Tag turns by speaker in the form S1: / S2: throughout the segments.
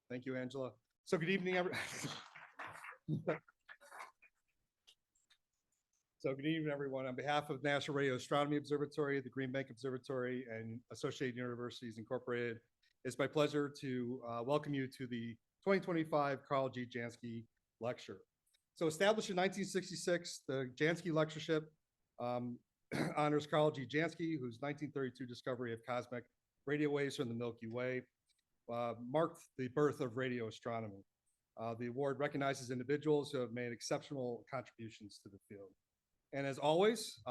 S1: Thank you, Angela. So good evening, everyone. On behalf of National Radio Astronomy Observatory, the Green Bank Observatory, and Associated Universities Incorporated, it's my pleasure to welcome you to the 2025 Karl G. Jansky Lecture. So established in 1966, the Jansky Lectureship honors Karl G. Jansky, whose 1932 discovery of cosmic radio waves from the Milky Way marked the birth of radio astronomy. The award recognizes individuals who have made exceptional contributions to the field. And as always,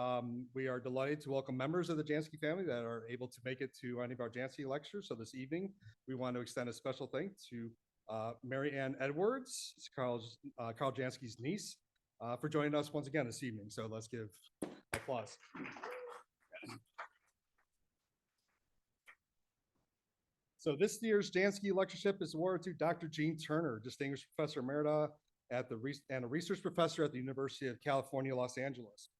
S1: we are delighted to welcome members of the Jansky family that are able to make it to any of our Jansky lectures. So this evening, we want to extend a special thanks to Mary Ann Edwards, Karl Jansky's niece, for joining us once again this evening. So let's give applause. So this year's Jansky Lectureship is awarded to Dr. Jean Turner, Distinguished Professor Emerita and a research professor at the University of California, Los Angeles.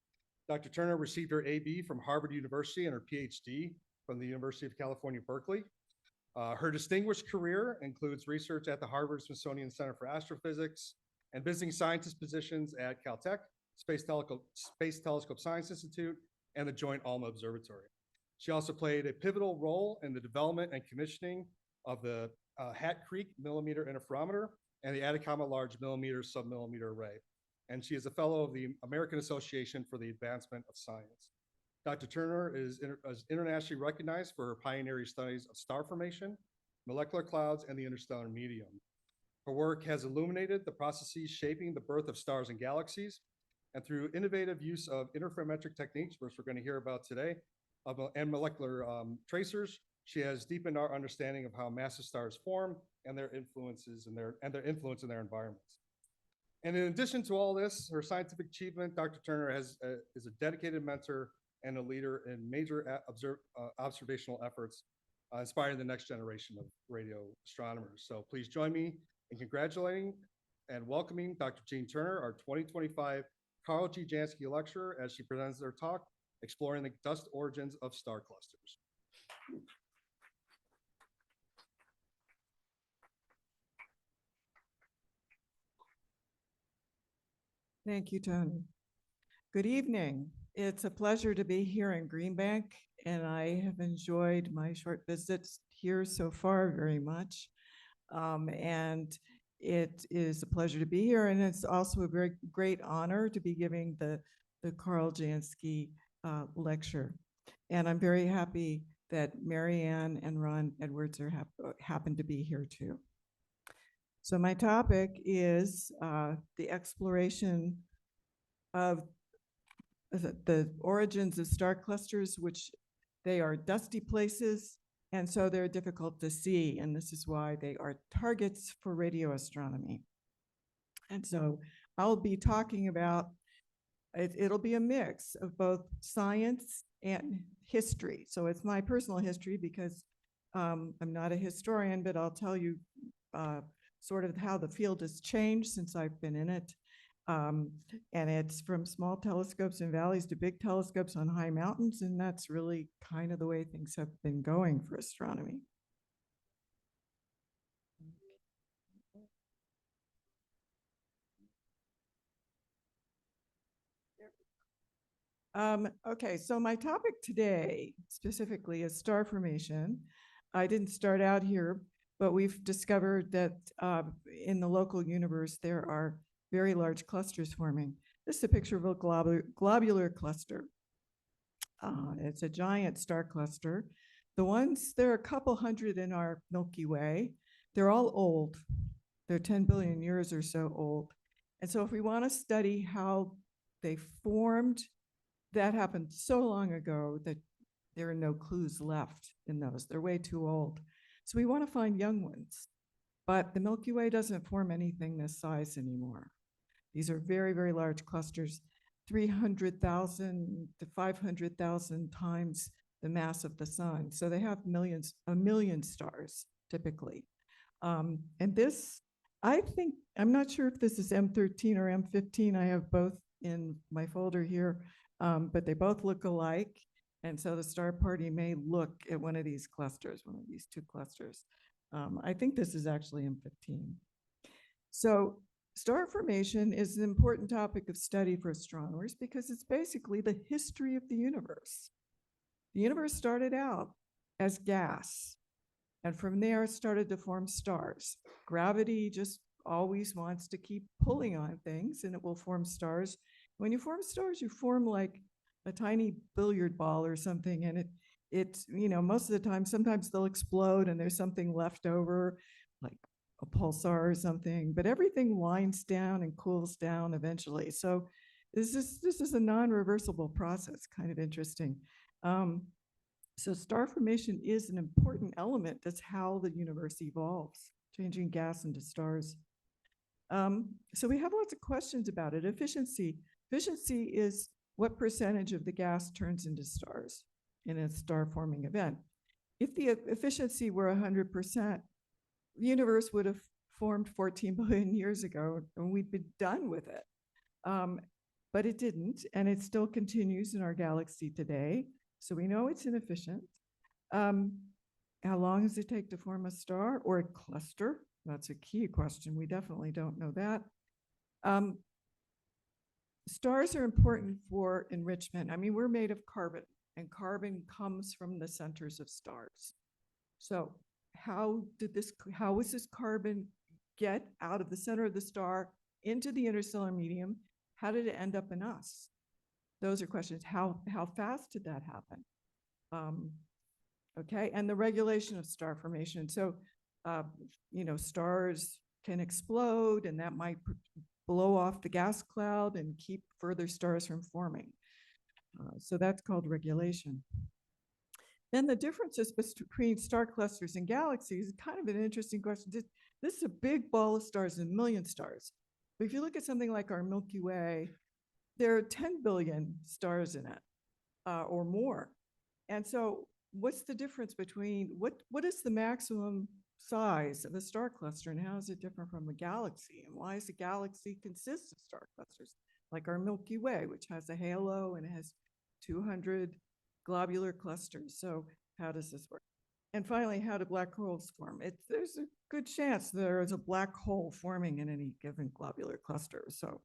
S1: Dr. Turner received her AB from Harvard University and her PhD from the University of California, Berkeley. Her distinguished career includes research at the Harvard Smithsonian Center for Astrophysics and visiting scientist positions at Caltech, Space Telescope Science Institute, and the Joint ALMA Observatory. She also played a pivotal role in the development and commissioning of the Hat Creek Millimeter Interferometer and the Atacama Large Millimeter Submillimeter Array. And she is a fellow of the American Association for the Advancement of Science. Dr. Turner is internationally recognized for her pioneering studies of star formation, molecular clouds, and the interstellar medium. Her work has illuminated the processes shaping the birth of stars and galaxies, and through innovative use of interferometric techniques, which we're going to hear about today, and molecular tracers, she has deepened our understanding of how massive stars form and their influences and their influence in their environments. And in addition to all this, her scientific achievement, Dr. Turner is a dedicated mentor and a leader in major observational efforts, inspiring the next generation of radio astronomers. So please join me in congratulating and welcoming Dr. Jean Turner, our 2025 Karl G. Jansky Lecturer, as she presents her talk, Exploring the Dust Origins of Star Clusters.
S2: Thank you, Tony. Good evening. It's a pleasure to be here in Green Bank, and I have enjoyed my short visits here so far very much. And it is a pleasure to be here, and it's also a very great honor to be giving the Karl Jansky lecture. And I'm very happy that Mary Ann and Ron Edwards happen to be here too. So my topic is the exploration of the origins of star clusters, which they are dusty places, and so they're difficult to see, and this is why they are targets for radio astronomy. And so I'll be talking about, it'll be a mix of both science and history. So it's my personal history because I'm not a historian, but I'll tell you sort of how the field has changed since I've been in it. And it's from small telescopes in valleys to big telescopes on high mountains, and that's really kind of the way things have been going for astronomy. Okay, so my topic today specifically is star formation. I didn't start out here, but we've discovered that in the local universe, there are very large clusters forming. This is a picture of a globular cluster. It's a giant star cluster. There are a couple hundred in our Milky Way. They're all old. They're 10 billion years or so old. And so if we want to study how they formed, that happened so long ago that there are no clues left in those. They're way too old. So we want to find young ones. But the Milky Way doesn't form anything this size anymore. These are very, very large clusters, 300,000 to 500,000 times the mass of the sun. So they have a million stars typically. And this, I'm not sure if this is M13 or M15. I have both in my folder here, but they both look alike. And so the star party may look at one of these clusters, one of these two clusters. I think this is actually M15. So star formation is an important topic of study for astronomers because it's basically the history of the universe. The universe started out as gas, and from there it started to form stars. Gravity just always wants to keep pulling on things, and it will form stars. When you form stars, you form like a tiny billiard ball or something, and it's, you know, most of the time, sometimes they'll explode and there's something left over, like a pulsar or something, but everything winds down and cools down eventually. So this is a non-reversible process, kind of interesting. So star formation is an important element. That's how the universe evolves, changing gas into stars. So we have lots of questions about it. Efficiency. Efficiency is what percentage of the gas turns into stars in a star forming event. If the efficiency were 100%, the universe would have formed 14 billion years ago and we'd be done with it. But it didn't, and it still continues in our galaxy today. So we know it's inefficient. How long does it take to form a star or a cluster? That's a key question. We definitely don't know that. Stars are important for enrichment. I mean, we're made of carbon, and carbon comes from the centers of stars. So how was this carbon get out of the center of the star into the interstellar medium? How did it end up in us? Those are questions. How fast did that happen? Okay, and the regulation of star formation. So, you know, stars can explode, and that might blow off the gas cloud and keep further stars from forming. So that's called regulation. Then the differences between star clusters and galaxies is kind of an interesting question. This is a big ball of stars, a million stars. But if you look at something like our Milky Way, there are 10 billion stars in it, or more. And so what's the difference between, what is the maximum size of a star cluster, and how is it different from a galaxy? And why does a galaxy consist of star clusters? Like our Milky Way, which has a halo and it has 200 globular clusters. So how does this work? And finally, how do black holes form? There's a good chance there is a black hole forming in any given globular cluster. So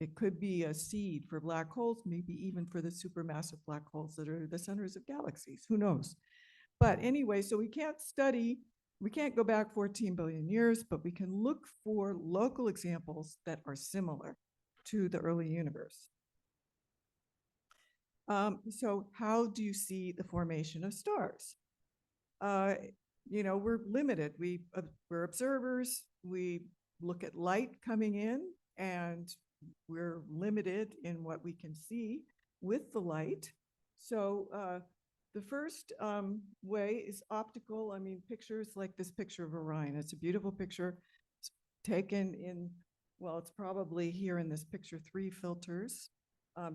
S2: it could be a seed for black holes, maybe even for the supermassive black holes that are the centers of galaxies. Who knows? But anyway, so we can't go back 14 billion years, but we can look for local examples that are similar to the early universe. So how do you see the formation of stars? You know, we're limited. We're observers. We look at light coming in, and we're limited in what we can see with the light. So the first way is optical. I mean, pictures like this picture of Orion. It's a beautiful picture. It's taken in, well, it's probably here in this picture, 3 filters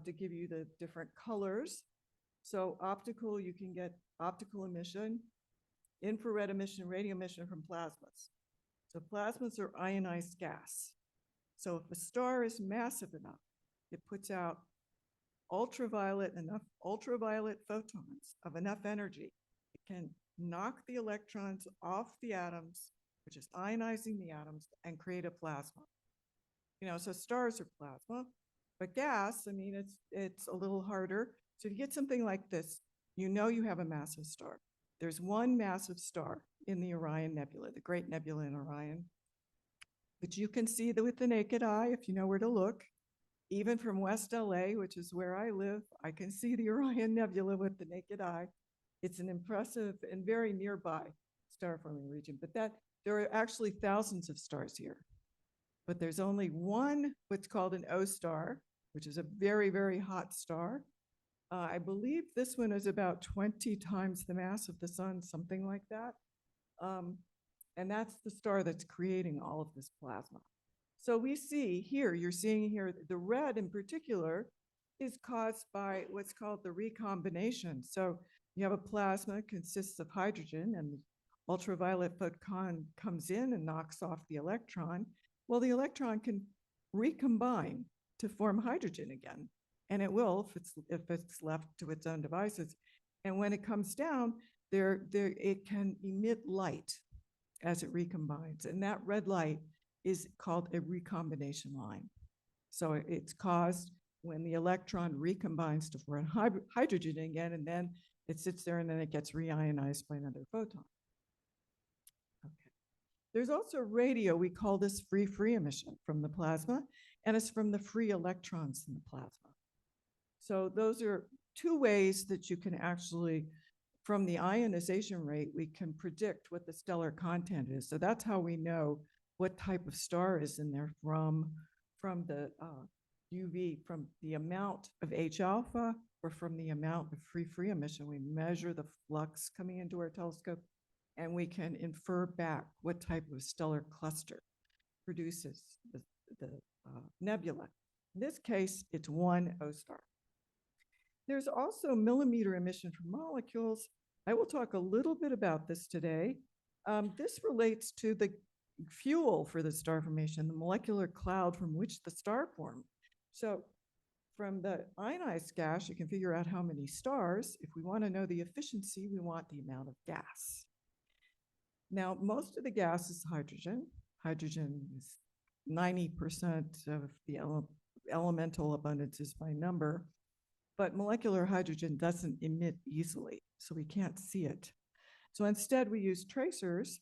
S2: to give you the different colors. So optical, you can get optical emission, infrared emission, radio emission from plasmas. So plasmas are ionized gas. So if a star is massive enough, it puts out enough ultraviolet photons of enough energy. It can knock the electrons off the atoms, which is ionizing the atoms, and create a plasma. You know, so stars are plasma, but gas, I mean, it's a little harder. So if you get something like this, you know you have a massive star. There's one massive star in the Orion Nebula, the Great Nebula in Orion, which you can see with the naked eye if you know where to look. Even from West LA, which is where I live, I can see the Orion Nebula with the naked eye. It's an impressive and very nearby star forming region, but there are actually thousands of stars here. But there's only one, what's called an O star, which is a very, very hot star. I believe this one is about 20 times the mass of the sun, something like that. And that's the star that's creating all of this plasma. So we see here, you're seeing here, the red in particular is caused by what's called the recombination. So you have a plasma consists of hydrogen, and the ultraviolet photon comes in and knocks off the electron. Well, the electron can recombine to form hydrogen again, and it will if it's left to its own devices. And when it comes down, it can emit light. as it recombines. And that red light is called a recombination line. So it's caused when the electron recombines to form hydrogen again, and then it sits there and then it gets reionized by another photon. Okay. There's also radio. We call this free emission from the plasma, and it's from the free electrons in the plasma. So those are two ways that you can actually, from the ionization rate, we can predict what the stellar content is. So that's how we know what type of star is in there from the UV, from the amount of H alpha or from the amount of free emission. We measure the flux coming into our telescope, and we can infer back what type of stellar cluster produces the nebula. In this case, it's one O star. There's also millimeter emission from molecules. I will talk a little bit about this today. This relates to the fuel for the star formation, the molecular cloud from which the star formed. So from the ionized gas, you can figure out how many stars. If we want to know the efficiency, we want the amount of gas. Now, most of the gas is hydrogen. Hydrogen is 90% of the elemental abundances by number. But molecular hydrogen doesn't emit easily, so we can't see it. So instead, we use tracers,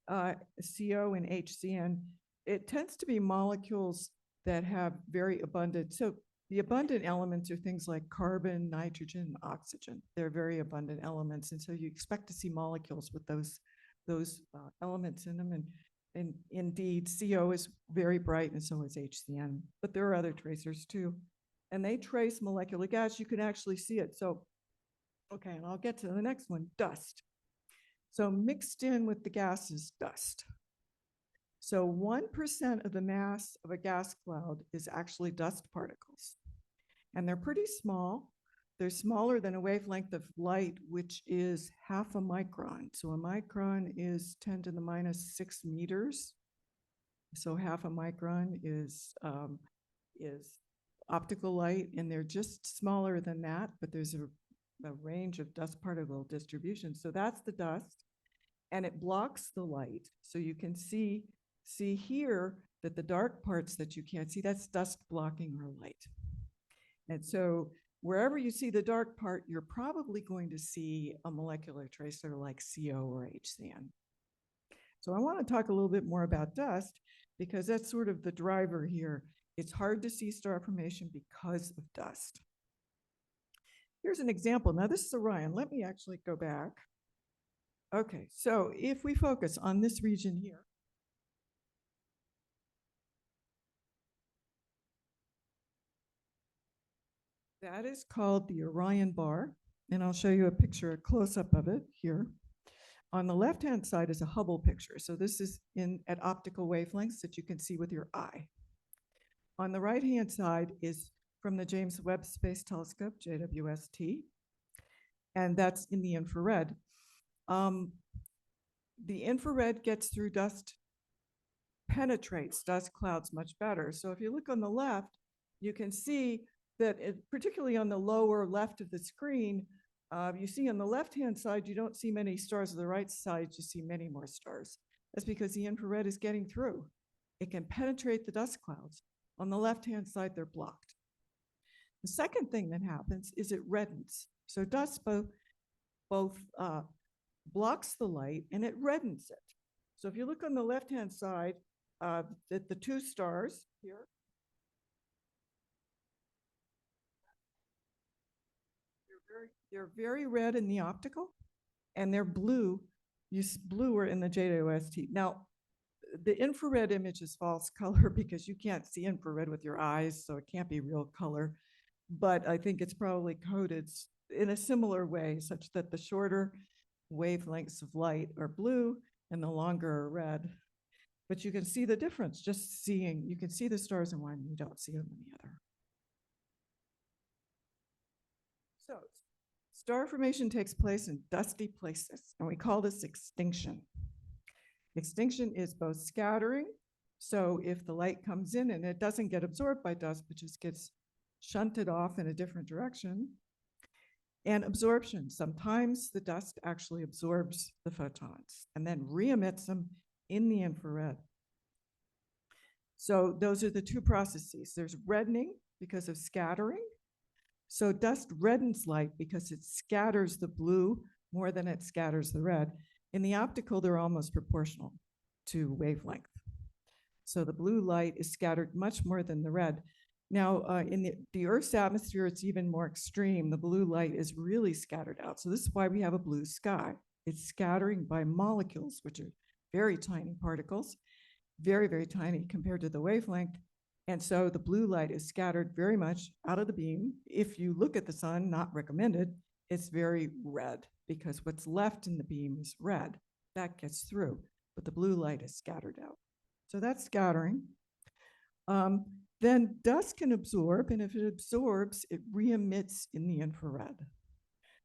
S2: CO and HCN. It tends to be molecules that have very abundant, so the abundant elements are things like carbon, nitrogen, oxygen. They're very abundant elements, and so you expect to see molecules with those elements in them. And indeed, CO is very bright, and so is HCN. But there are other tracers too. And they trace molecular gas. You can actually see it. So, okay, and I'll get to the next one, dust. So mixed in with the gas is dust. So 1% of the mass of a gas cloud is actually dust particles. And they're pretty small. They're smaller than a wavelength of light, which is half a micron. So a micron is 10 to the minus 6 meters. So half a micron is optical light, and they're just smaller than that, but there's a range of dust particle distribution. So that's the dust, and it blocks the light. So you can see here that the dark parts that you can't see, that's dust blocking our light. And so wherever you see the dark part, you're probably going to see a molecular tracer like CO or HCN. So I want to talk a little bit more about dust because that's sort of the driver here. It's hard to see star formation because of dust. Here's an example. Now this is Orion. Let me actually go back. Okay, so if we focus on this region here, that is called the Orion bar, and I'll show you a picture, a close-up of it here. On the left-hand side is a Hubble picture. So this is at optical wavelengths that you can see with your eye. On the right-hand side is from the James Webb Space Telescope, JWST, and that's in the infrared. The infrared gets through dust, penetrates dust clouds much better. So if you look on the left, you can see that particularly on the lower left of the screen, you see on the left-hand side, you don't see many stars. On the right side, you see many more stars. That's because the infrared is getting through. It can penetrate the dust clouds. On the left-hand side, they're blocked. The second thing that happens is it reddens. So dust both blocks the light and it reddens it. So if you look on the left-hand side, the two stars here, they're very red in the optical, and they're blue. Bluer in the JWST. Now, the infrared image is false color because you can't see infrared with your eyes, so it can't be real color. But I think it's probably coded in a similar way, such that the shorter wavelengths of light are blue and the longer are red. But you can see the difference just seeing, you can see the stars in one, and you don't see them in the other. So star formation takes place in dusty places, and we call this extinction. Extinction is both scattering, so if the light comes in and it doesn't get absorbed by dust, but just gets shunted off in a different direction, And absorption. Sometimes the dust actually absorbs the photons and then re-emits them in the infrared. So those are the two processes. There's reddening because of scattering. So dust reddens light because it scatters the blue more than it scatters the red. In the optical, they're almost proportional to wavelength. So the blue light is scattered much more than the red. Now, in the Earth's atmosphere, it's even more extreme. The blue light is really scattered out. So this is why we have a blue sky. It's scattering by molecules, which are very tiny particles, very, very tiny compared to the wavelength. And so the blue light is scattered very much out of the beam. If you look at the sun, not recommended, it's very red because what's left in the beam is red. That gets through, but the blue light is scattered out. So that's scattering. Then dust can absorb, and if it absorbs, it re-emits in the infrared.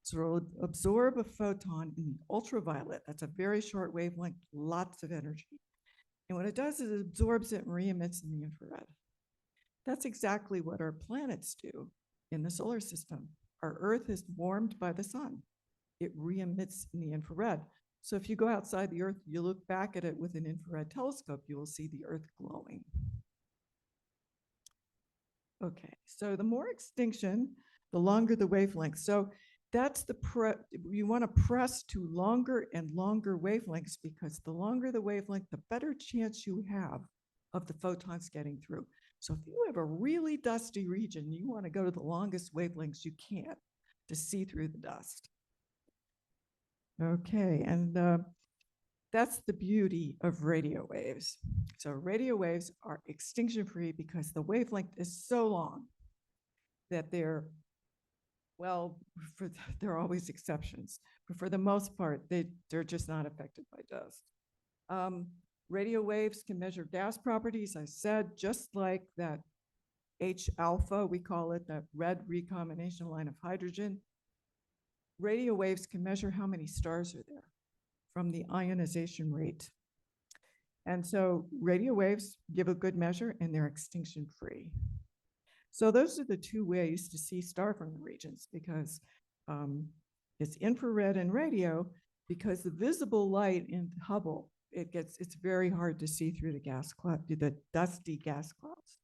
S2: So it'll absorb a photon in the ultraviolet. That's a very short wavelength, lots of energy. And what it does is it absorbs it and re-emits in the infrared. That's exactly what our planets do in the solar system. Our Earth is warmed by the sun. It re-emits in the infrared. So if you go outside the Earth, you look back at it with an infrared telescope, you will see the Earth glowing. Okay, so the more extinction, the longer the wavelength. So that's you want to press to longer and longer wavelengths because the longer the wavelength, the better chance you have of the photons getting through. So if you have a really dusty region, you want to go to the longest wavelengths you can to see through the dust. Okay, and that's the beauty of radio waves. So radio waves are extinction-free because the wavelength is so long that they're, well, there are always exceptions, but for the most part, they're just not affected by dust. Radio waves can measure gas properties, I said, just like that H alpha, we call it, that red recombination line of hydrogen. Radio waves can measure how many stars are there from the ionization rate. And so radio waves give a good measure and they're extinction free. So those are the two ways to see star-forming regions because it's infrared and radio because the visible light in Hubble, it's very hard to see through the gas cloud, the dusty gas clouds.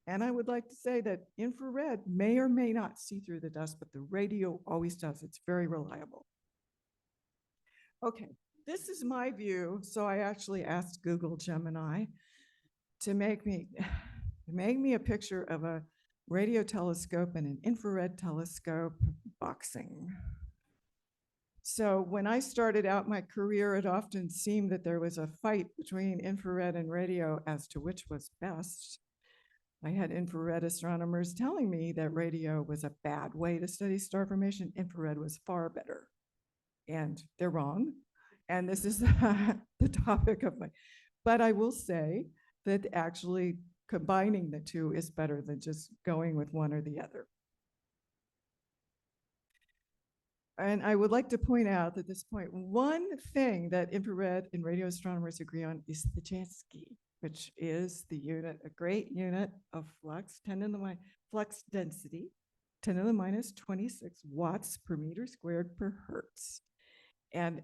S2: And I would like to say that infrared may or may not see through the dust, but the radio always does. It's very reliable. Okay, this is my view. So I actually asked Google Gemini to make me a picture of a radio telescope and an infrared telescope boxing. So when I started out my career, it often seemed that there was a fight between infrared and radio as to which was best. I had infrared astronomers telling me that radio was a bad way to study star formation. Infrared was far better. And they're wrong. And this is the topic of but I will say that actually combining the two is better than just going with one or the other. And I would like to point out at this point, one thing that infrared and radio astronomers agree on is the Jansky, which is the unit, a great unit of flux, flux density, 10 to the minus 26 watts per meter squared per hertz. And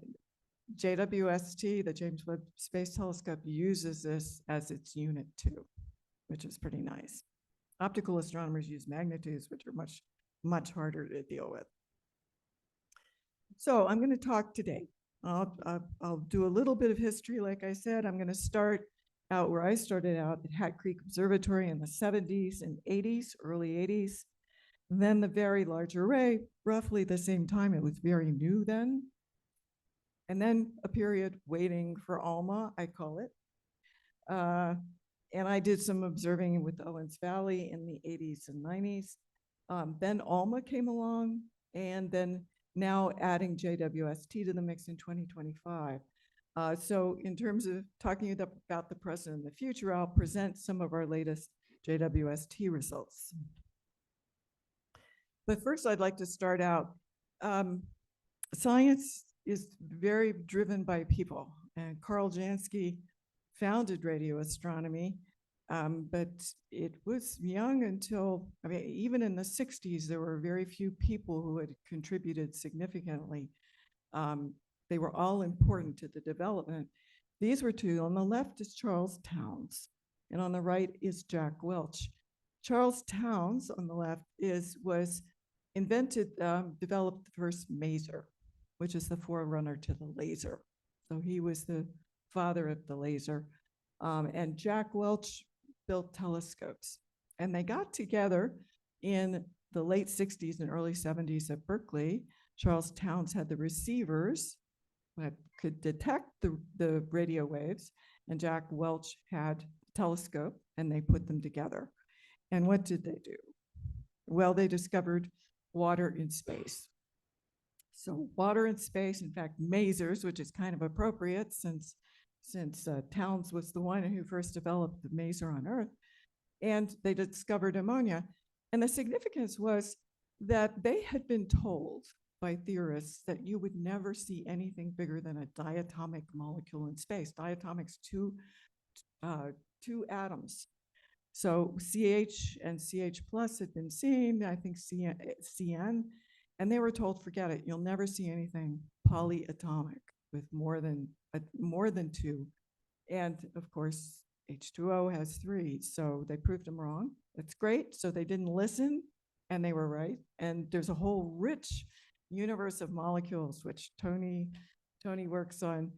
S2: JWST, the James Webb Space Telescope, uses this as its unit too, which is pretty nice. Optical astronomers use magnitudes, which are much, much harder to deal with. So I'm going to talk today. I'll do a little bit of history, like I said. I'm going to start out where I started out at Hat Creek Observatory in the 70s and 80s, early 80s. Then the Very Large Array, roughly the same time. It was very new then. And then a period waiting for ALMA, I call it. And I did some observing with Owens Valley in the 80s and 90s. Then ALMA came along, and then now adding JWST to the mix in 2025. So in terms of talking about the present and the future, I'll present some of our latest JWST results. But first, I'd like to start out. Science is very driven by people, and Karl Jansky founded radio astronomy But it was young until, I mean, even in the 60s, there were very few people who had contributed significantly. They were all important to the development. These were two. On the left is Charles Towns, and on the right is Jack Welch. Charles Towns on the left was invented, developed the first maser, which is the forerunner to the laser. So he was the father of the laser. And Jack Welch built telescopes. And they got together in the late 60s and early 70s at Berkeley. Charles Towns had the receivers that could detect the radio waves, and Jack Welch had a telescope, and they put them together. And what did they do? Well, they discovered water in space. So water in space, in fact, masers, which is kind of appropriate since Towns was the one who first developed the maser on Earth, and they discovered ammonia. And the significance was that they had been told by theorists that you would never see anything bigger than a diatomic molecule in space. Diatomic's two atoms. So CH and CH plus had been seen, I think CN, and they were told, forget it, you'll never see anything polyatomic with more than two. And of course, H2O has three, so they proved them wrong. That's great. So they didn't listen, and they were right. And there's a whole rich universe of molecules, which Tony works on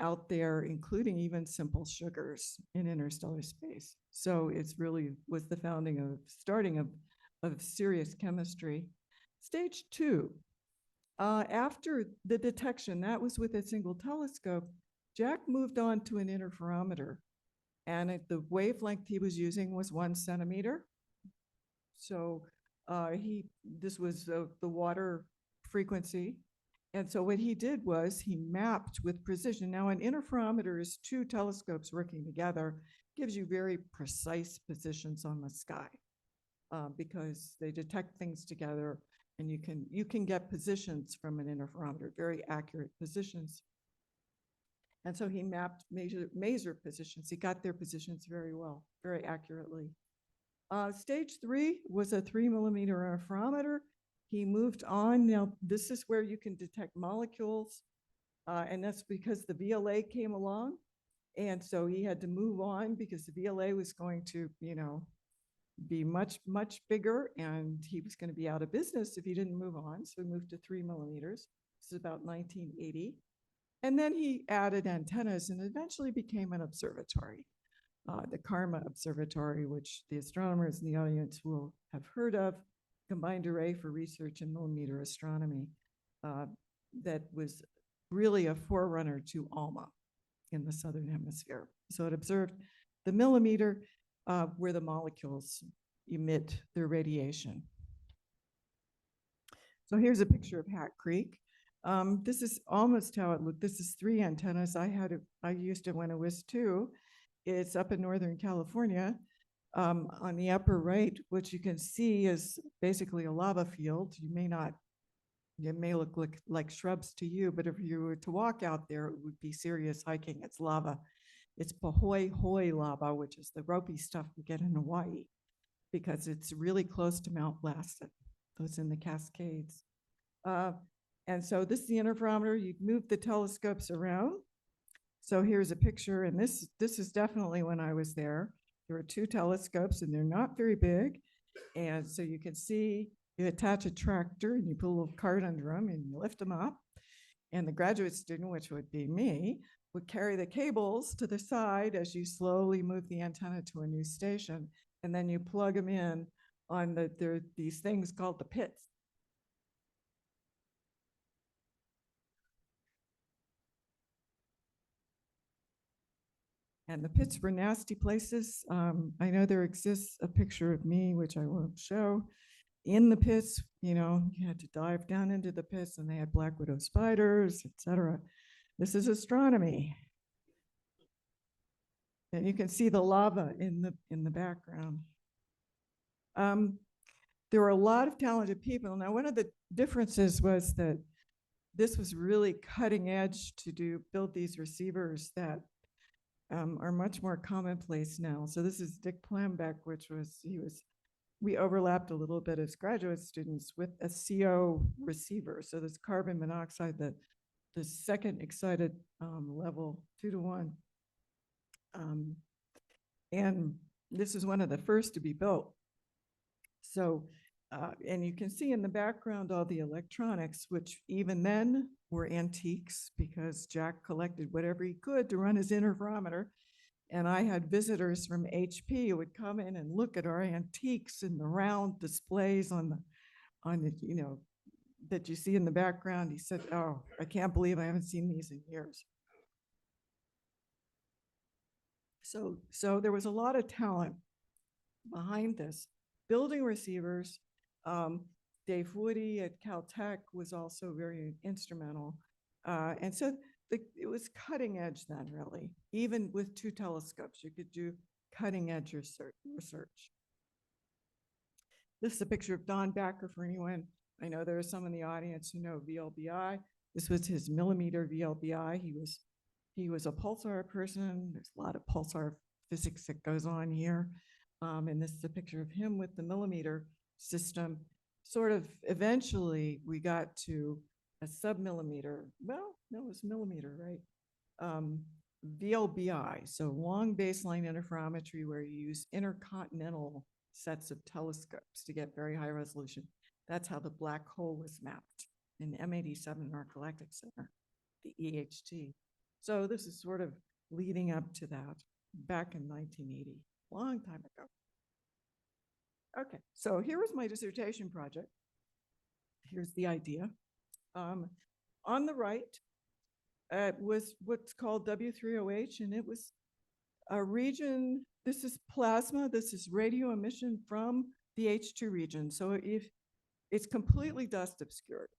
S2: out there, including even simple sugars in interstellar space. So it's really was the starting of serious chemistry. Stage two, after the detection, that was with a single telescope, Jack moved on to an interferometer, and the wavelength he was using was 1 centimeter. So this was the water frequency. And so what he did was he mapped with precision. Now an interferometer is two telescopes working together, gives you very precise positions on the sky because they detect things together, and you can get positions from an interferometer, very accurate positions. And so he mapped maser positions. He got their positions very well, very accurately. Stage three was a 3 millimeter interferometer. He moved on. Now, this is where you can detect molecules, and that's because the VLA came along. And so he had to move on because the VLA was going to, be much, much bigger, and he was going to be out of business if he didn't move on. So he moved to 3 millimeters. This is about 1980. And then he added antennas and eventually became an observatory, the Karma Observatory, which the astronomers in the audience will have heard of, combined array for research in millimeter astronomy, that was really a forerunner to ALMA in the Southern Hemisphere. So it observed the millimeter where the molecules emit their radiation. So here's a picture of Hat Creek. This is almost how it looked. This is 3 antennas. I used it when it was 2. It's up in Northern California. On the upper right, what you can see is basically a lava field. It may look like shrubs to you, but if you were to walk out there, it would be serious hiking. It's lava. It's Pahoehoe lava, which is the ropey stuff we get in Hawaii, because it's really close to Mount Placid. So it's in the Cascades. And so this is the interferometer. You'd move the telescopes around. So here's a picture, and this is definitely when I was there. There are 2 telescopes, and they're not very big. And so you can see, you attach a tractor, and you put a little cart under them, and you lift them up. And the graduate student, which would be me, would carry the cables to the side as you slowly move the antenna to a new station. And then you plug them in on there are these things called the pits. And the pits were nasty places. I know there exists a picture of me, which I won't show, in the pits. You had to dive down into the pits, and they had black widow spiders, etc. This is astronomy. And you can see the lava in the background. There were a lot of talented people. Now, one of the differences was that this was really cutting edge to build these receivers that are much more commonplace now. So this is Dick Plambeck, we overlapped a little bit as graduate students with a CO receiver. So this carbon monoxide, the second excited level 2 to 1. And this is one of the first to be built. So, and you can see in the background all the electronics, which even then were antiques because Jack collected whatever he could to run his interferometer. And I had visitors from HP who would come in and look at our antiques and the round displays on the, that you see in the background. He said, "Oh, I can't believe I haven't seen these in years." So there was a lot of talent behind this. Building receivers, Dave Woody at Caltech was also very instrumental. And so it was cutting edge then, really. Even with 2 telescopes, you could do cutting edge research. This is a picture of Don Backer for anyone. I know there are some in the audience who know VLBI. This was his millimeter VLBI. He was a pulsar person. There's a lot of pulsar physics that goes on here. And this is a picture of him with the millimeter system. Sort of eventually we got to a submillimeter. Well, no, it was millimeter, right? VLBI, so long baseline interferometry, where you use intercontinental sets of telescopes to get very high resolution. That's how the black hole was mapped in M87 in our Galactic Center, the EHT. So this is sort of leading up to that back in 1980, long time ago. Okay, so here was my dissertation project. Here's the idea. On the right was what's called W3OH, and it was a region. This is plasma. This is radio emission from the H2 region. So if it's completely dust obscured,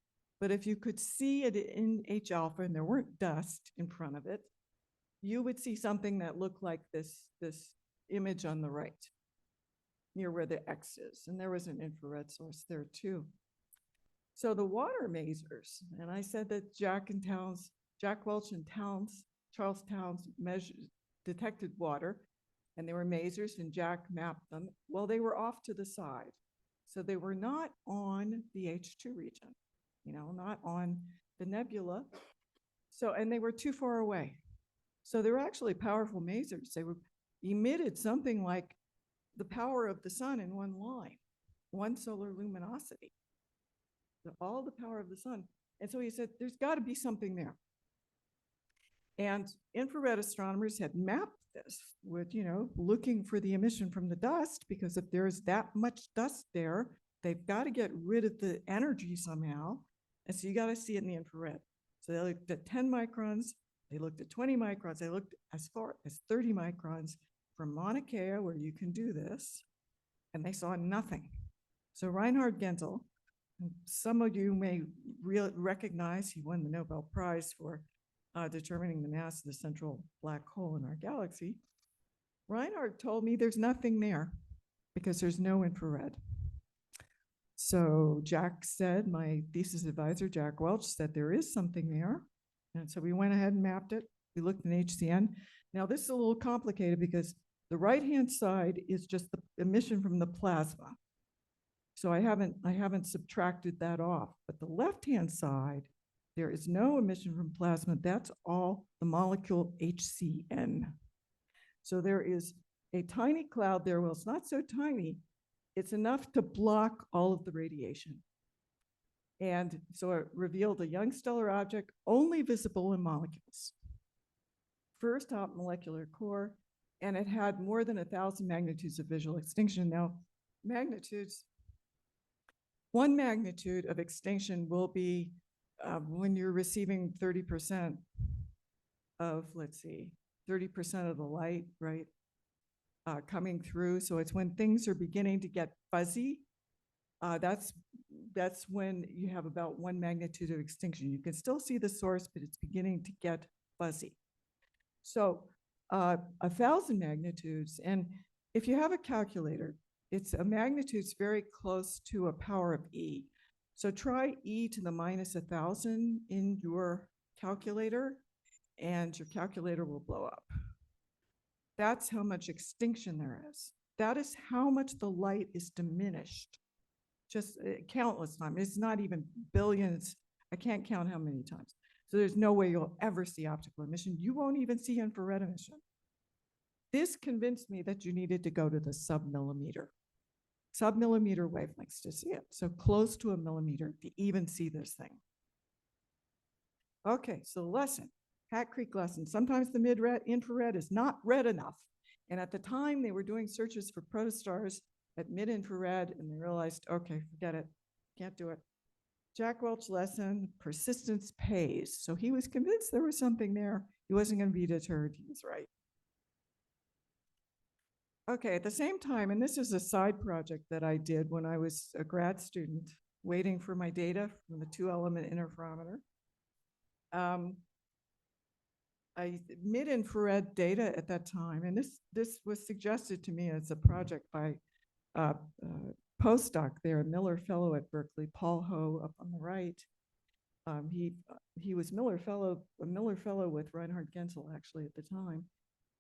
S2: but if you could see it in H alpha and there weren't dust in front of it, you would see something that looked like this image on the right, near where the X is. And there was an infrared source there too. So the water masers, and I said that Jack Welch and Charles Towns detected water, and they were masers, and Jack mapped them. Well, they were off to the side. So they were not on the H2 region, not on the nebula. So, and they were too far away. So they were actually powerful masers. They were emitted something like the power of the sun in one line, one solar luminosity, all the power of the sun. And so he said, there's got to be something there. And infrared astronomers had mapped this with, looking for the emission from the dust, because if there's that much dust there, they've got to get rid of the energy somehow. And so you got to see it in the infrared. So they looked at 10 microns, they looked at 20 microns, they looked as far as 30 microns from Mauna Kea, where you can do this, and they saw nothing. So Reinhard Genzel, some of you may recognize, he won the Nobel Prize for determining the mass of the central black hole in our galaxy. Reinhard told me there's nothing there because there's no infrared. So Jack said, my thesis advisor, Jack Welch, said there is something there. And so we went ahead and mapped it. We looked in HCN. Now this is a little complicated because the right-hand side is just the emission from the plasma. So I haven't subtracted that off. But the left-hand side, there is no emission from plasma. That's all the molecule HCN. So there is a tiny cloud there. Well, it's not so tiny. It's enough to block all of the radiation. And so it revealed a young stellar object only visible in molecules. First top molecular core, and it had more than 1,000 magnitudes of visual extinction. Now, magnitudes, one magnitude of extinction will be when you're receiving 30% of, 30% of the light, right, coming through. So it's when things are beginning to get fuzzy. That's when you have about 1 magnitude of extinction. You can still see the source, but it's beginning to get fuzzy. So 1,000 magnitudes, and if you have a calculator, it's a magnitude's very close to a power of E. So try E to the minus 1,000 in your calculator, and your calculator will blow up. That's how much extinction there is. That is how much the light is diminished. Just countless times. It's not even billions. I can't count how many times. So there's no way you'll ever see optical emission. You won't even see infrared emission. This convinced me that you needed to go to the submillimeter wavelengths to see it. So close to a millimeter to even see this thing. Okay, so lesson, Hat Creek lesson. Sometimes the mid-infrared is not red enough. And at the time they were doing searches for protostars at mid-infrared and they realized, okay, forget it, can't do it. Jack Welch lesson, persistence pays. So he was convinced there was something there. He wasn't going to be deterred. He was right. Okay, at the same time, and this is a side project that I did when I was a grad student, waiting for my data from the 2-element interferometer. Mid-infrared data at that time, and this was suggested to me as a project by a postdoc there, a Miller Fellow at Berkeley, Paul Ho up on the right. He was a Miller Fellow with Reinhard Genzel actually at the time.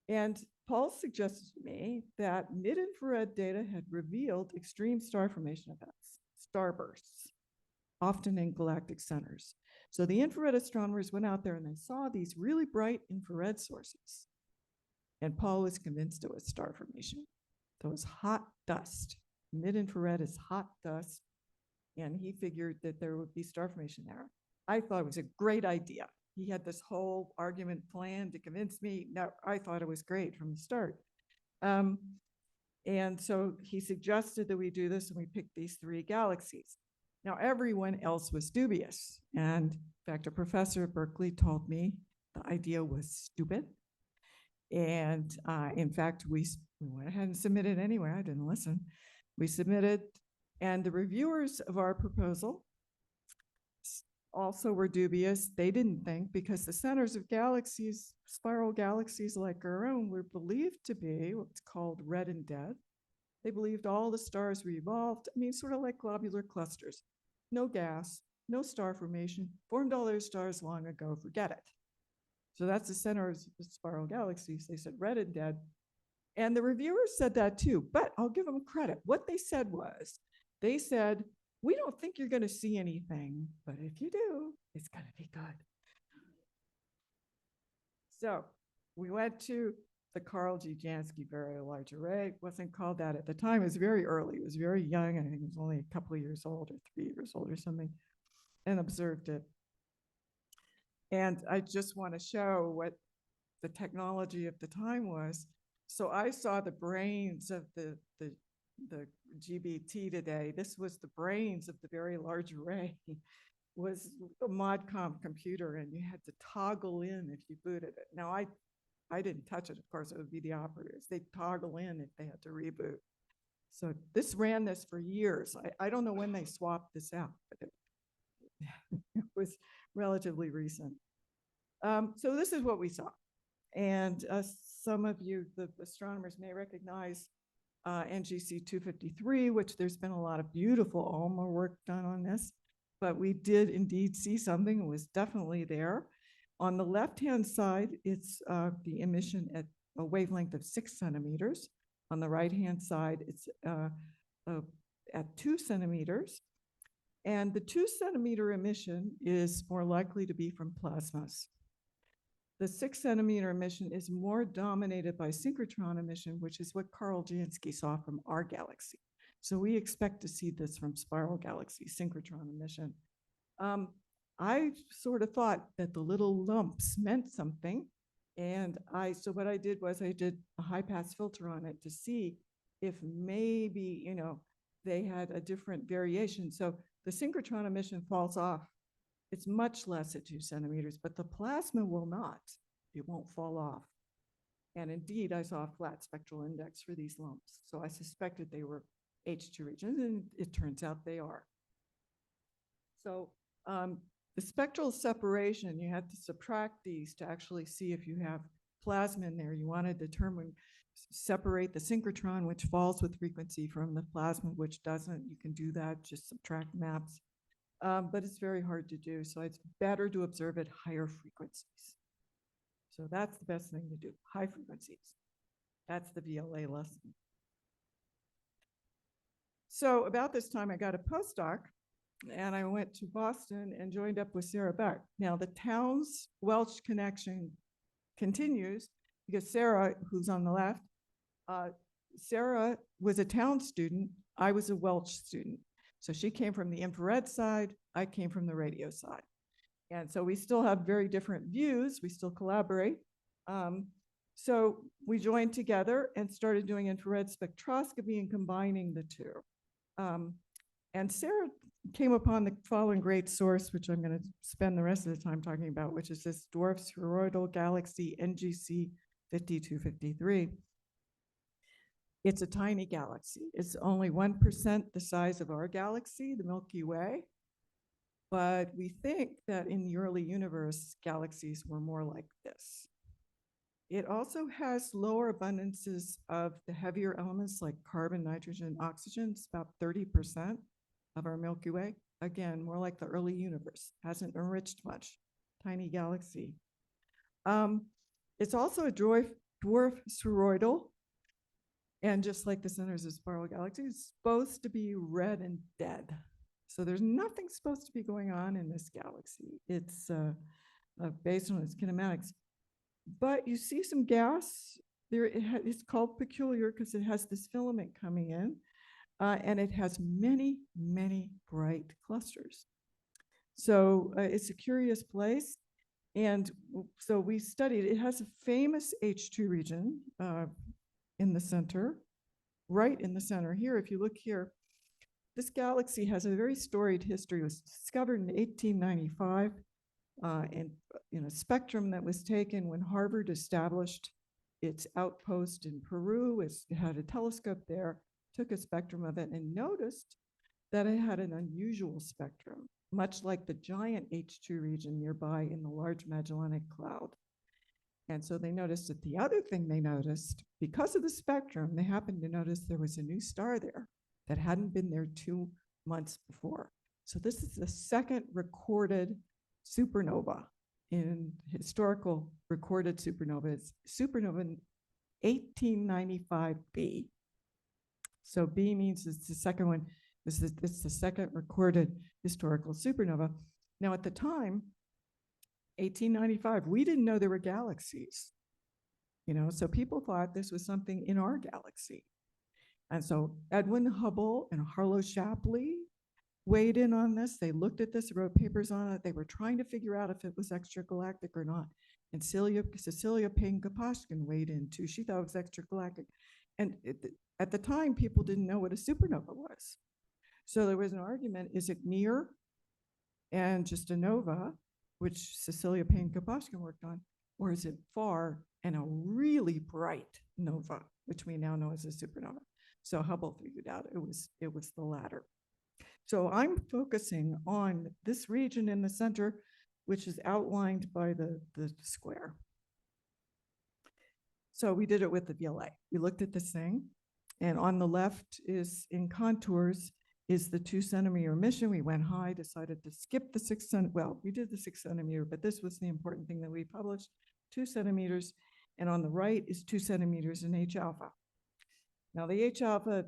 S2: And Paul suggested to me that mid-infrared data had revealed extreme star formation events, starbursts, often in galactic centers. So the infrared astronomers went out there and they saw these really bright infrared sources. And Paul was convinced it was star formation. So it was hot dust. Mid-infrared is hot dust. And he figured that there would be star formation there. I thought it was a great idea. He had this whole argument planned to convince me. No, I thought it was great from the start. And so he suggested that we do this, and we picked these 3 galaxies. Now, everyone else was dubious. And in fact, a professor at Berkeley told me the idea was stupid. And in fact, we went ahead and submitted anyway. I didn't listen. We submitted, and the reviewers of our proposal also were dubious. They didn't think, because the centers of galaxies, spiral galaxies like our own, were believed to be what's called red and dead. They believed all the stars were evolved. I mean, sort of like globular clusters. No gas, no star formation, formed all their stars long ago, forget it. So that's the center of the spiral galaxies. They said red and dead. And the reviewers said that too, but I'll give them credit. What they said was, they said, we don't think you're going to see anything, but if you do, it's going to be good. So we went to the Karl G. Jansky Very Large Array. It wasn't called that at the time. It was very early. It was very young. I think it was only a couple of years old or 3 years old or something, and observed it. And I just want to show what the technology of the time was. So I saw the brains of the GBT today. This was the brains of the Very Large Array. Was a ModCom computer, and you had to toggle in if you booted it. Now, I didn't touch it, of course. It would be the operators. They'd toggle in if they had to reboot. So this ran this for years. I don't know when they swapped this out, but it was relatively recent. So this is what we saw. And some of you, the astronomers, may recognize NGC 253, which there's been a lot of beautiful ALMA work done on this. But we did indeed see something. It was definitely there. On the left-hand side, it's the emission at a wavelength of 6 centimeters. On the right-hand side, it's at 2 centimeters. And the 2 centimeter emission is more likely to be from plasmas. The 6 centimeter emission is more dominated by synchrotron emission, which is what Karl Jansky saw from our galaxy. So we expect to see this from spiral galaxies, synchrotron emission. I sort of thought that the little lumps meant something. And so what I did was I did a high pass filter on it to see if maybe, they had a different variation. So the synchrotron emission falls off. It's much less at 2 centimeters, but the plasma will not. It won't fall off. And indeed, I saw a flat spectral index for these lumps. So I suspected they were H2 regions, and it turns out they are. So the spectral separation, you had to subtract these to actually see if you have plasma in there. You want to separate the synchrotron, which falls with frequency, from the plasma, which doesn't. You can do that, just subtract maps. But it's very hard to do. So it's better to observe at higher frequencies. So that's the best thing to do, high frequencies. That's the VLA lesson. So about this time, I got a postdoc, and I went to Boston and joined up with Sarah Beck. Now, the Towns-Welch connection continues because Sarah, who's on the left, Sarah was a Towns student. I was a Welch student. So she came from the infrared side. I came from the radio side. And so we still have very different views. We still collaborate. So we joined together and started doing infrared spectroscopy and combining the two. And Sarah came upon the following great source, which I'm going to spend the rest of the time talking about, which is this dwarf spheroidal galaxy NGC 5253. It's a tiny galaxy. It's only 1% the size of our galaxy, the Milky Way. But we think that in the early universe, galaxies were more like this. It also has lower abundances of the heavier elements like carbon, nitrogen, oxygen. It's about 30% of our Milky Way. Again, more like the early universe. Hasn't enriched much. Tiny galaxy. It's also a dwarf spheroidal. And just like the centers of spiral galaxies, it's supposed to be red and dead. So there's nothing supposed to be going on in this galaxy. It's based on its kinematics. But you see some gas there. It's called peculiar because it has this filament coming in, and it has many, many bright clusters. So it's a curious place. And so we studied, it has a famous H2 region in the center, right in the center here. If you look here, this galaxy has a very storied history. It was discovered in 1895. And in a spectrum that was taken when Harvard established its outpost in Peru. It had a telescope there, took a spectrum of it, and noticed that it had an unusual spectrum, much like the giant H2 region nearby in the Large Magellanic Cloud. And so they noticed that the other thing they noticed, because of the spectrum, they happened to notice there was a new star there that hadn't been there 2 months before. So this is the second recorded supernova in historical recorded supernova. It's supernova 1895b. So B means it's the second one. It's the second recorded historical supernova. Now at the time, 1895, we didn't know there were galaxies. So people thought this was something in our galaxy. And so Edwin Hubble and Harlow Shapley weighed in on this. They looked at this, wrote papers on it. They were trying to figure out if it was extragalactic or not. And Cecilia Payne-Gaposchkin weighed in too. She thought it was extragalactic. And at the time, people didn't know what a supernova was. So there was an argument, is it near and just a nova, which Cecilia Payne-Gaposchkin worked on, or is it far and a really bright nova, which we now know as a supernova? So Hubble figured out it was the latter. So I'm focusing on this region in the center, which is outlined by the square. So we did it with the VLA. We looked at this thing, and on the left is in contours is the 2 centimeter emission. We went high, decided to skip the 6 centimeter. Well, we did the 6 centimeter, but this was the important thing that we published, 2 centimeters. And on the right is 2 centimeters in H alpha. Now the H alpha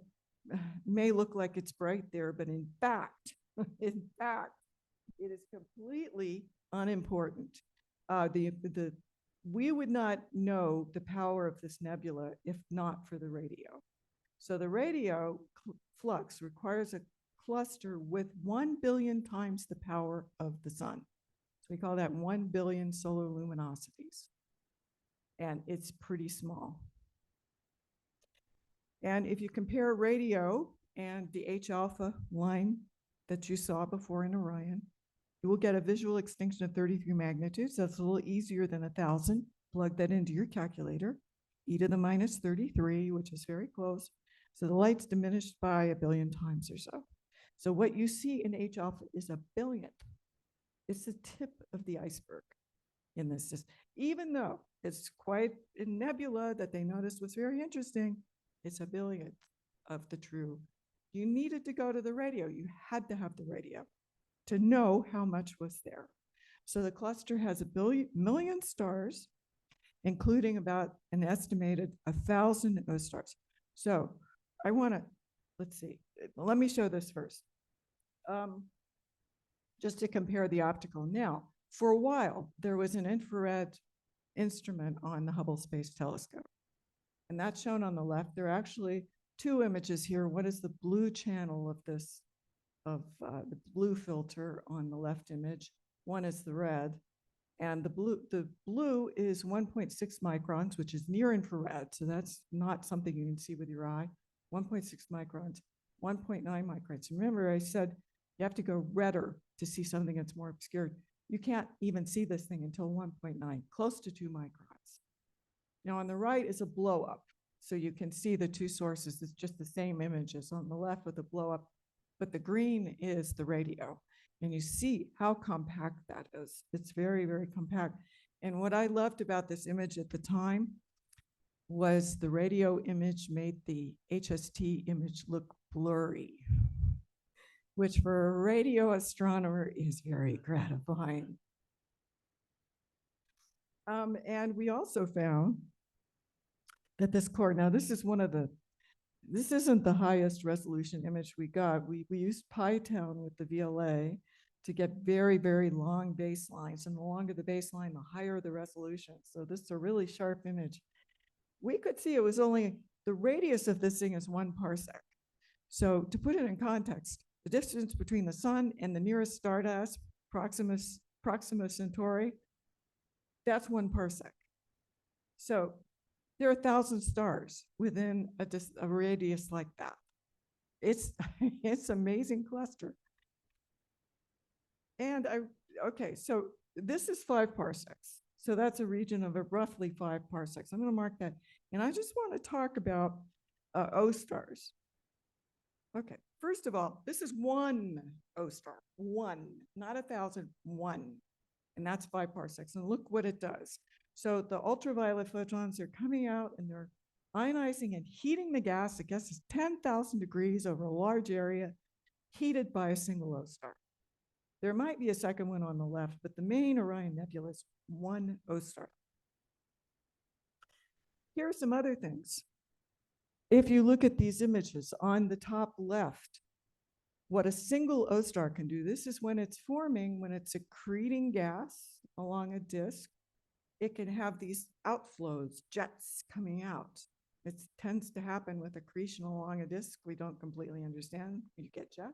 S2: may look like it's bright there, but in fact, it is completely unimportant. We would not know the power of this nebula if not for the radio. So the radio flux requires a cluster with 1 billion times the power of the sun. So we call that 1 billion solar luminosities. And it's pretty small. And if you compare radio and the H alpha line that you saw before in Orion, you will get a visual extinction of 33 magnitudes. That's a little easier than 1,000. Plug that into your calculator. E to the minus 33, which is very close. So the light's diminished by 1 billion times or so. So what you see in H alpha is 1 billion. It's the tip of the iceberg in this system. Even though it's quite a nebula that they noticed was very interesting, it's 1 billionth of the true. You needed to go to the radio. You had to have the radio to know how much was there. So the cluster has 1 million stars, including about an estimated 1,000 O stars. So I want to, let's see, let me show this first. Just to compare the optical. Now, for a while, there was an infrared instrument on the Hubble Space Telescope. And that's shown on the left. There are actually two images here. What is the blue channel of this, of the blue filter on the left image? One is the red. And the blue is 1.6 microns, which is near infrared. So that's not something you can see with your eye. 1.6 microns, 1.9 microns. Remember, I said you have to go redder to see something that's more obscured. You can't even see this thing until 1.9, close to 2 microns. Now on the right is a blow up. So you can see the two sources. It's just the same image as on the left with the blow up, but the green is the radio. And you see how compact that is. It's very, very compact. And what I loved about this image at the time was the radio image made the HST image look blurry, which for a radio astronomer is very gratifying. And we also found that this core, now this is one of the, this isn't the highest resolution image we got. We used PyTown with the VLA to get very, very long baselines. And the longer the baseline, the higher the resolution. So this is a really sharp image. We could see it was only, the radius of this thing is 1 parsec. So to put it in context, the distance between the sun and the nearest star to us, Proxima Centauri, that's 1 parsec. So there are 1,000 stars within a radius like that. It's amazing cluster. And okay, so this is 5 parsecs. So that's a region of roughly 5 parsecs. I'm going to mark that. And I just want to talk about O stars. Okay, first of all, this is 1 O star, 1, not 1,000, 1. And that's 5 parsecs. And look what it does. So the ultraviolet photons are coming out and they're ionizing and heating the gas. I guess it's 10,000 degrees over a large area, heated by a single O star. There might be a second one on the left, but the main Orion Nebula is 1 O star. Here are some other things. If you look at these images on the top left, what a single O star can do, this is when it's forming, when it's accreting gas along a disk, it can have these outflows, jets coming out. It tends to happen with accretion along a disk. We don't completely understand. You get jets.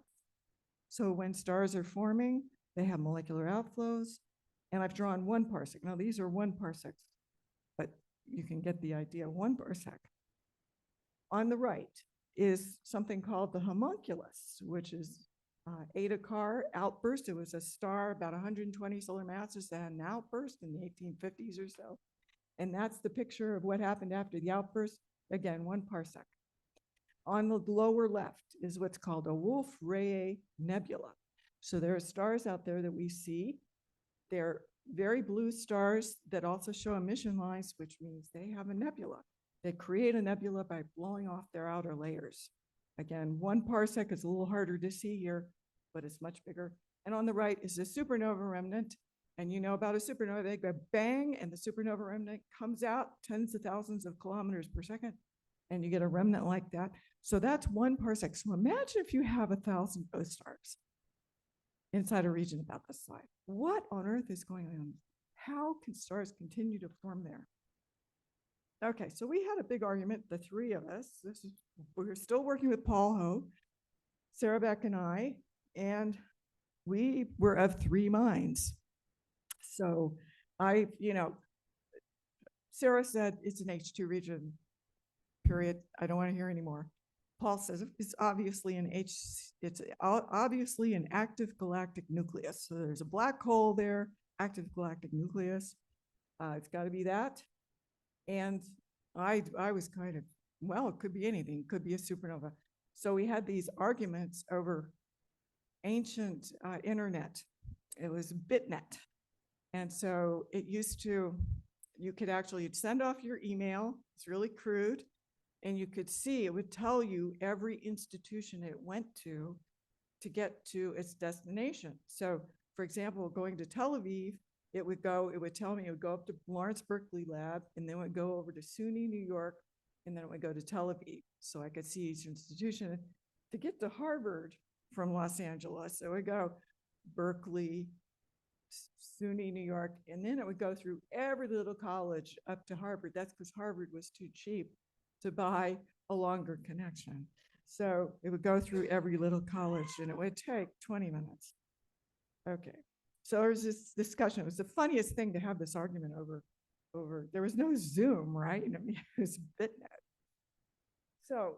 S2: So when stars are forming, they have molecular outflows. And I've drawn 1 parsec. Now these are 1 parsecs, but you can get the idea, 1 parsec. On the right is something called the homunculus, which is Eta Car outburst. It was a star about 120 solar masses that had an outburst in the 1850s or so. And that's the picture of what happened after the outburst. Again, 1 parsec. On the lower left is what's called a Wolf-Rayet nebula. So there are stars out there that we see. They're very blue stars that also show emission lines, which means they have a nebula. They create a nebula by blowing off their outer layers. Again, 1 parsec is a little harder to see here, but it's much bigger. And on the right is a supernova remnant. And you know about a supernova, they go bang, and the supernova remnant comes out tens of thousands of kilometers per second, and you get a remnant like that. So that's 1 parsec. So imagine if you have 1,000 O stars inside a region about this size. What on earth is going on? How can stars continue to form there? Okay, so we had a big argument, the 3 of us. We're still working with Paul Ho, Sarah Beck and I, and we were of 3 minds. So Sarah said it's an H2 region, period. I don't want to hear anymore. Paul says it's obviously an active galactic nucleus. So there's a black hole there, active galactic nucleus. It's got to be that. And I was kind of, well, it could be anything. It could be a supernova. So we had these arguments over ancient internet. It was BitNet. And so it used to, you'd send off your email. It's really crude. And you could see, it would tell you every institution it went to get to its destination. So for example, going to Tel Aviv, it would tell me, it would go up to Lawrence Berkeley Lab, and then it would go over to SUNY New York, and then it would go to Tel Aviv. So I could see each institution. To get to Harvard from Los Angeles, it would go Berkeley, SUNY New York, and then it would go through every little college up to Harvard. That's because Harvard was too cheap to buy a longer connection. So it would go through every little college, and it would take 20 minutes. Okay, so there was this discussion. It was the funniest thing to have this argument over, there was no Zoom, right? I mean, it was BitNet. So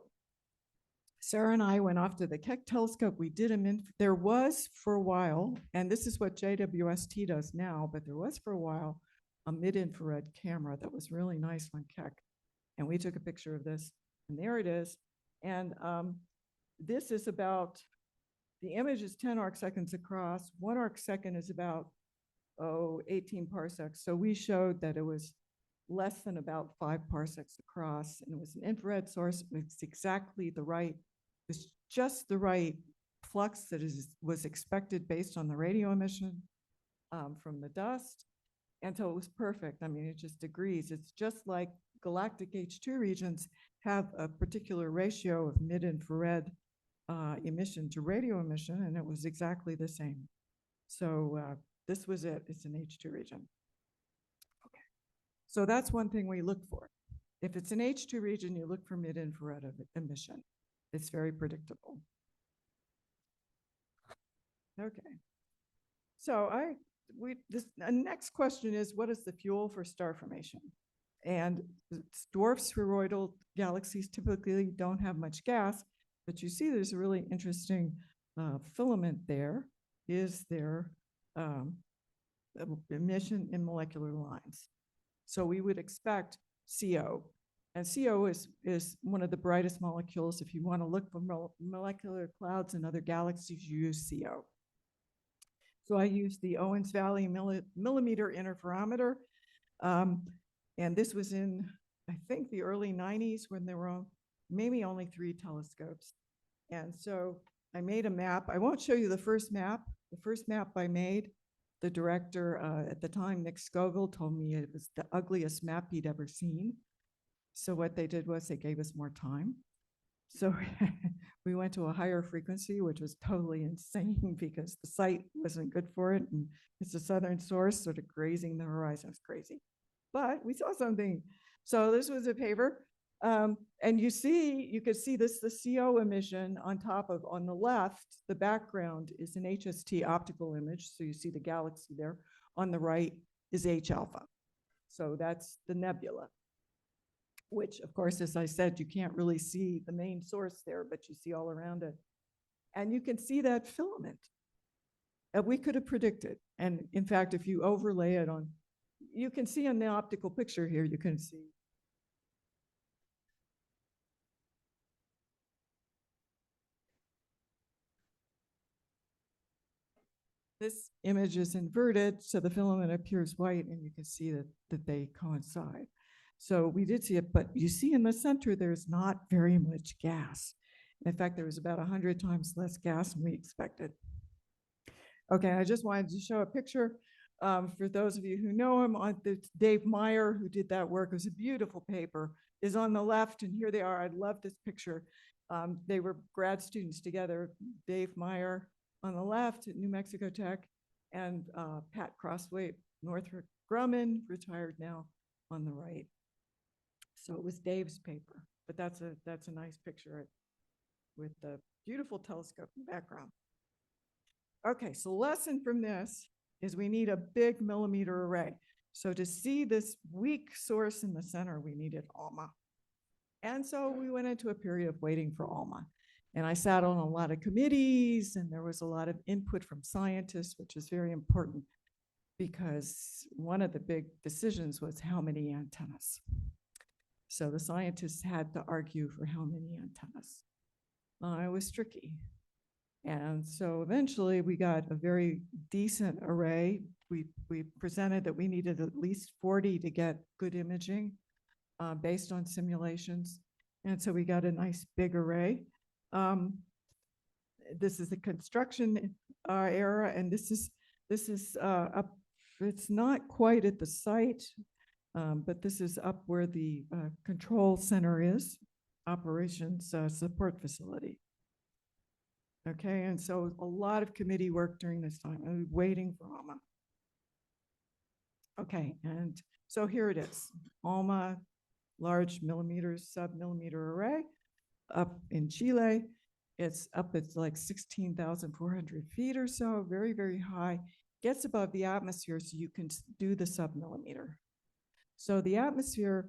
S2: Sarah and I went off to the Keck telescope. We did there was for a while, and this is what JWST does now, but there was for a while a mid-infrared camera that was really nice on Keck. And we took a picture of this, and there it is. And this is about, the image is 10 arc seconds across. 1 arc second is about, 18 parsecs. So we showed that it was less than about 5 parsecs across, and it was an infrared source. It was exactly the right, it was just the right flux that was expected based on the radio emission from the dust. And so it was perfect. I mean, it just agrees. It's just like galactic H2 regions have a particular ratio of mid-infrared emission to radio emission, and it was exactly the same. So this was it. It's an H2 region. Okay. So that's one thing we look for. If it's an H2 region, you look for mid-infrared emission. It's very predictable. Okay. So the next question is, what is the fuel for star formation? And dwarf spheroidal galaxies typically don't have much gas, but you see there's a really interesting filament there. Is there emission in molecular lines? So we would expect CO. And CO is one of the brightest molecules. If you want to look for molecular clouds in other galaxies, you use CO. So I used the Owens Valley millimeter interferometer. And this was in, I think, the early 90s when there were maybe only 3 telescopes. And so I made a map. I won't show you the first map. The first map I made, the director at the time, Nick Scoville, told me it was the ugliest map he'd ever seen. So what they did was they gave us more time. So we went to a higher frequency, which was totally insane because the site wasn't good for it. And it's a southern source sort of grazing the horizon. It was crazy. But we saw something. So this was a paper. And you could see this, the CO emission on the left, the background is an HST optical image. So you see the galaxy there. On the right is H alpha. So that's the nebula, which of course, as I said, you can't really see the main source there, but you see all around it. And you can see that filament that we could have predicted. And in fact, if you overlay it on, you can see in the optical picture here, you can see. This image is inverted, so the filament appears white, and you can see that they coincide. So we did see it, but you see in the center, there's not very much gas. In fact, there was about 100 times less gas than we expected. Okay, I just wanted to show a picture for those of you who know him. Dave Meyer, who did that work, it was a beautiful paper, is on the left, and here they are. I love this picture. They were grad students together, Dave Meyer on the left at New Mexico Tech, and Pat Crosswaite, Northrop Grumman, retired now, on the right. So it was Dave's paper, but that's a nice picture with the beautiful telescope in the background. Okay, so lesson from this is we need a big millimeter array. So to see this weak source in the center, we needed ALMA. And so we went into a period of waiting for ALMA. And I sat on a lot of committees, and there was a lot of input from scientists, which is very important because one of the big decisions was how many antennas. So the scientists had to argue for how many antennas. It was tricky. And so eventually we got a very decent array. We presented that we needed at least 40 to get good imaging based on simulations. And so we got a nice big array. This is the construction era, and this is it's not quite at the site, but this is up where the control center is, operations support facility. Okay, and so a lot of committee work during this time. I'm waiting for ALMA. Okay, and so here it is. ALMA, large millimeters, sub-millimeter array up in Chile. It's up at like 16,400 feet or so, very, very high. Gets above the atmosphere so you can do the sub-millimeter. So the atmosphere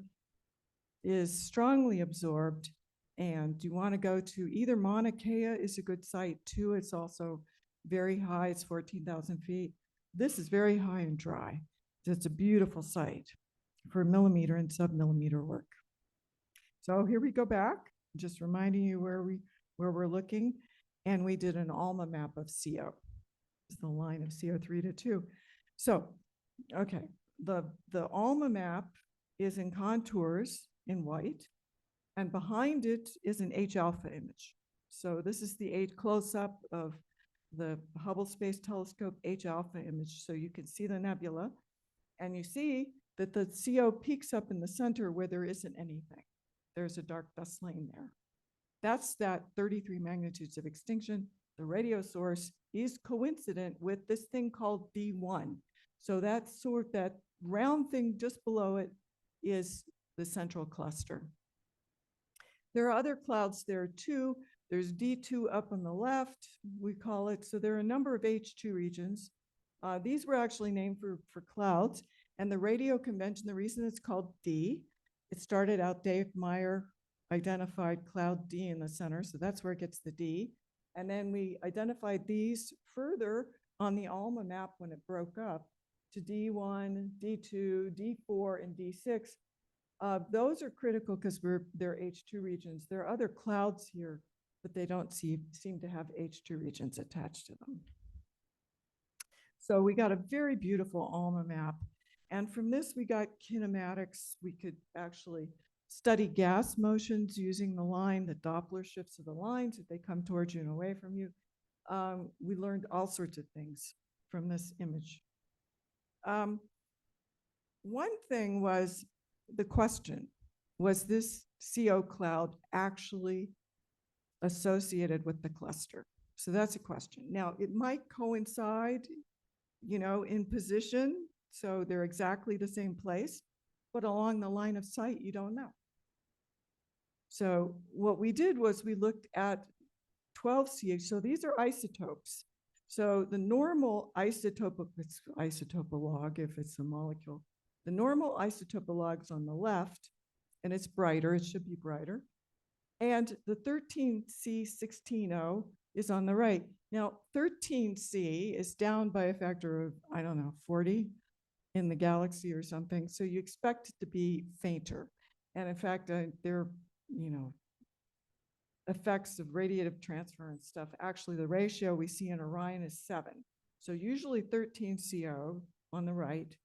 S2: is strongly absorbed, and you want to go to either Mauna Kea is a good site too. It's also very high, it's 14,000 feet. This is very high and dry. It's a beautiful site for millimeter and sub-millimeter work. So here we go back, just reminding you where we're looking, and we did an ALMA map of CO. It's the line of CO3 to 2. So, okay, the ALMA map is in contours in white, and behind it is an H alpha image. So this is the close-up of the Hubble Space Telescope H alpha image. So you can see the nebula, and you see that the CO peaks up in the center where there isn't anything. There's a dark dust lane there. That's that 33 magnitudes of extinction. The radio source is coincident with this thing called D1. So that round thing just below it is the central cluster. There are other clouds there too. There's D2 up on the left, we call it. So there are a number of H2 regions. These were actually named for clouds. And the radio convention, the reason it's called D, it started out, Dave Meyer identified cloud D in the center. So that's where it gets the D. And then we identified these further on the ALMA map when it broke up to D1, D2, D4, and D6. Those are critical because they're H2 regions. There are other clouds here, but they don't seem to have H2 regions attached to them. So we got a very beautiful ALMA map. And from this, we got kinematics. We could actually study gas motions using the line, the Doppler shifts of the lines, if they come towards you and away from you. We learned all sorts of things from this image. One thing was the question, was this CO cloud actually associated with the cluster? So that's a question. Now, it might coincide, in position, so they're exactly the same place, but along the line of sight, you don't know. So what we did was we looked at 12CH. So these are isotopes. So the normal isotope, it's isotopolog if it's a molecule. The normal isotopolog is on the left, and it's brighter. It should be brighter. And the 13C16O is on the right. Now, 13C is down by a factor of, 40 in the galaxy or something. So you expect it to be fainter. And in fact, there effects of radiative transfer and stuff. Actually, the ratio we see in Orion is 7. So usually 13CO on the right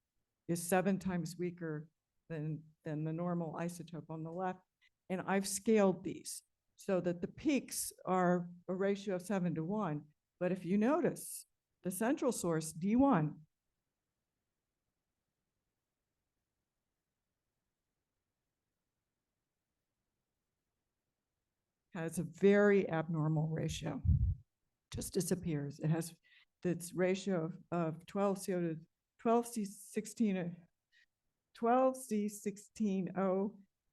S2: is 7 times weaker than the normal isotope on the left. And I've scaled these so that the peaks are a ratio of 7 to 1. But if you notice, the central source, D1, has a very abnormal ratio, just disappears. It has this ratio of 12CO to 12C16O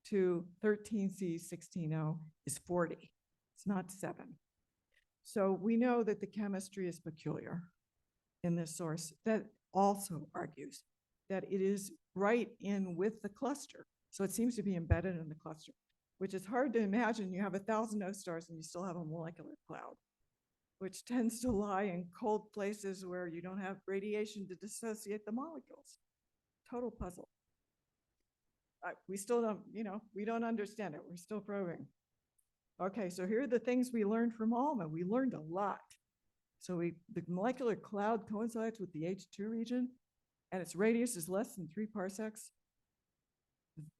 S2: to 13C16O is 40. It's not 7. So we know that the chemistry is peculiar in this source. That also argues that it is right in with the cluster. So it seems to be embedded in the cluster, which is hard to imagine. You have 1,000 O stars and you still have a molecular cloud, which tends to lie in cold places where you don't have radiation to dissociate the molecules. Total puzzle. We still don't, we don't understand it. We're still probing. Okay, so here are the things we learned from ALMA. We learned a lot. So the molecular cloud coincides with the H2 region, and its radius is less than 3 parsecs.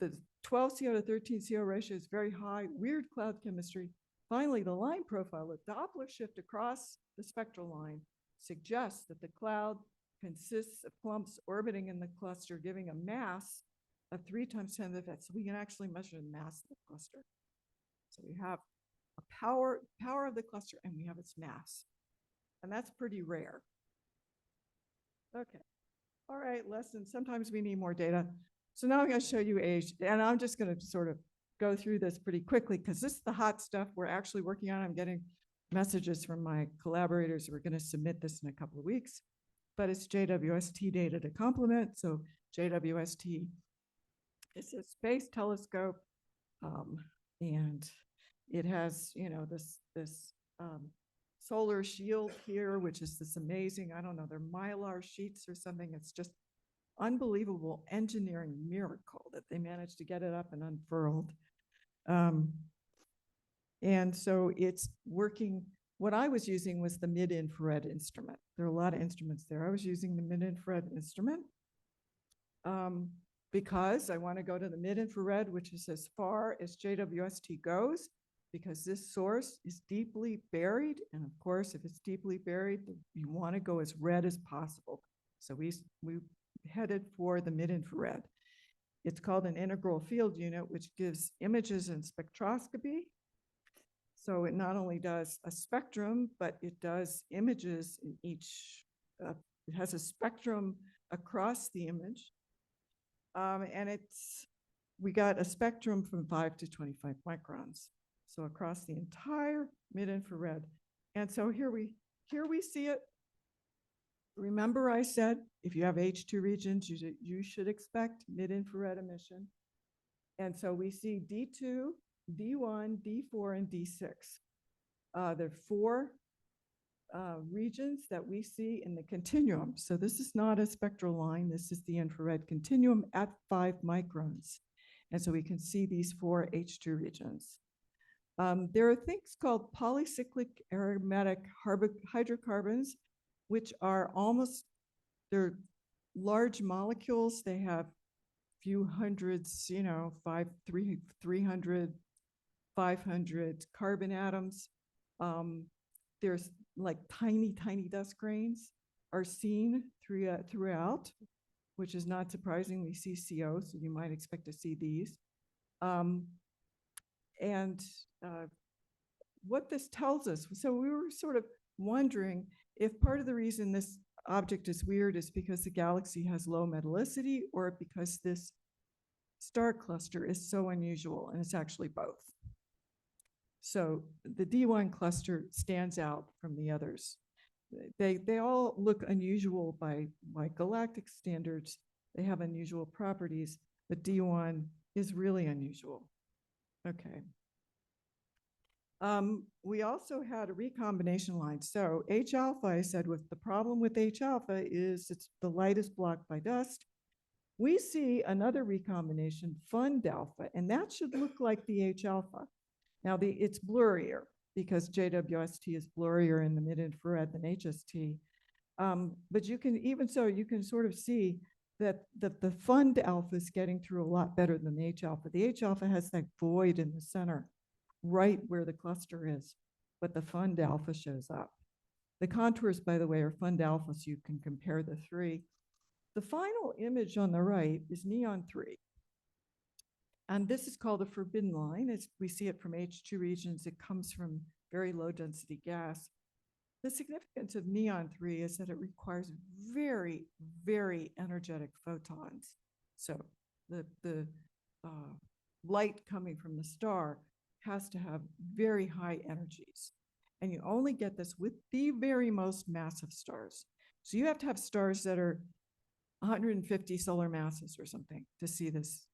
S2: The 12CO to 13CO ratio is very high, weird cloud chemistry. Finally, the line profile, the Doppler shift across the spectral line, suggests that the cloud consists of clumps orbiting in the cluster, giving a mass of 3 times 10 to the fifth. So we can actually measure the mass of the cluster. So we have a power of the cluster, and we have its mass. And that's pretty rare. Okay. All right, lesson. Sometimes we need more data. So now I'm going to show you age, and I'm just going to sort of go through this pretty quickly because this is the hot stuff we're actually working on. I'm getting messages from my collaborators. We're going to submit this in a couple of weeks, but it's JWST data to complement. So JWST is a space telescope, and it has, you know, this solar shield here, which is this amazing, I don't know, they're mylar sheets or something. It's just unbelievable engineering miracle that they managed to get it up and unfurled. And so it's working. What I was using was the mid-infrared instrument. There are a lot of instruments there. I was using the mid-infrared instrument because I want to go to the mid-infrared, which is as far as JWST goes, because this source is deeply buried. And of course, if it's deeply buried, you want to go as red as possible. So we headed for the mid-infrared. It's called an integral field unit, which gives images in spectroscopy. So it not only does a spectrum, but it does images in each, it has a spectrum across the image. And we got a spectrum from 5 to 25 microns. So across the entire mid-infrared. And so here we see it. Remember I said, if you have H2 regions, you should expect mid-infrared emission. And so we see D2, D1, D4, and D6. There are 4 regions that we see in the continuum. So this is not a spectral line. This is the infrared continuum at 5 microns. And so we can see these 4 H2 regions. There are things called polycyclic aromatic hydrocarbons, which are they're large molecules. They have few hundreds, 300, 500 carbon atoms. There's like tiny dust grains are seen throughout, which is not surprising. We see CO, so you might expect to see these. What this tells us, so we were sort of wondering if part of the reason this object is weird is because the galaxy has low metallicity or because this star cluster is so unusual, and it's actually both. So the D1 cluster stands out from the others. They all look unusual by galactic standards. They have unusual properties, but D1 is really unusual. Okay. We also had a recombination line. So H alpha, I said, with the problem with H alpha is the light is blocked by dust. We see another recombination, fund alpha, and that should look like the H alpha. Now it's blurrier because JWST is blurrier in the mid-infrared than HST. But you can sort of see that the fund alpha is getting through a lot better than the H alpha. The H alpha has that void in the center, right where the cluster is, but the fund alpha shows up. The contours, by the way, are fund alpha, so you can compare the 3. The final image on the right is neon 3. And this is called a forbidden line. We see it from H2 regions. It comes from very low density gas. The significance of neon 3 is that it requires very, very energetic photons. So the light coming from the star has to have very high energies. And you only get this with the very most massive stars. So you have to have stars that are 150 solar masses or something to see this.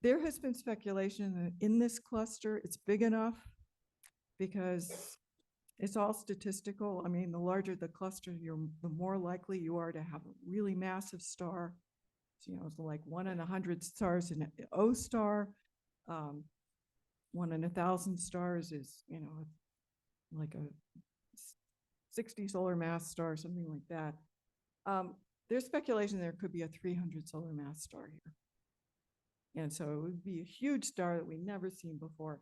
S2: There has been speculation that in this cluster, it's big enough because it's all statistical. I mean, the larger the cluster, the more likely you are to have a really massive star. So, it's like 1 in 100 stars in an O star. 1 in 1,000 stars is, like a 60 solar mass star, something like that. There's speculation there could be a 300 solar mass star here. And so it would be a huge star that we've never seen before.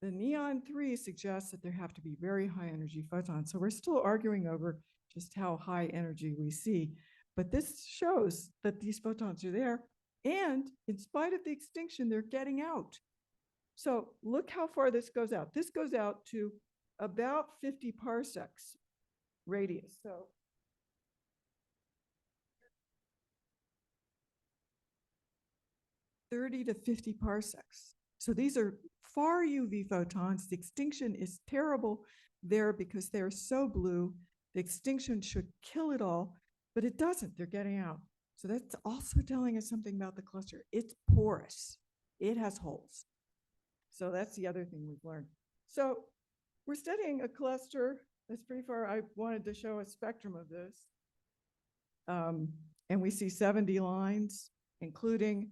S2: The neon 3 suggests that there have to be very high energy photons. So we're still arguing over just how high energy we see. But this shows that these photons are there, and in spite of the extinction, they're getting out. So look how far this goes out. This goes out to about 50 parsecs radius. So (30 to 50 parsecs. So these are far UV photons. The extinction is terrible there because they're so blue. The extinction should kill it all, but it doesn't. They're getting out. So that's also telling us something about the cluster. It's porous. It has holes. So that's the other thing we've learned. So we're studying a cluster that's pretty far. I wanted to show a spectrum of this. And we see 70 lines, including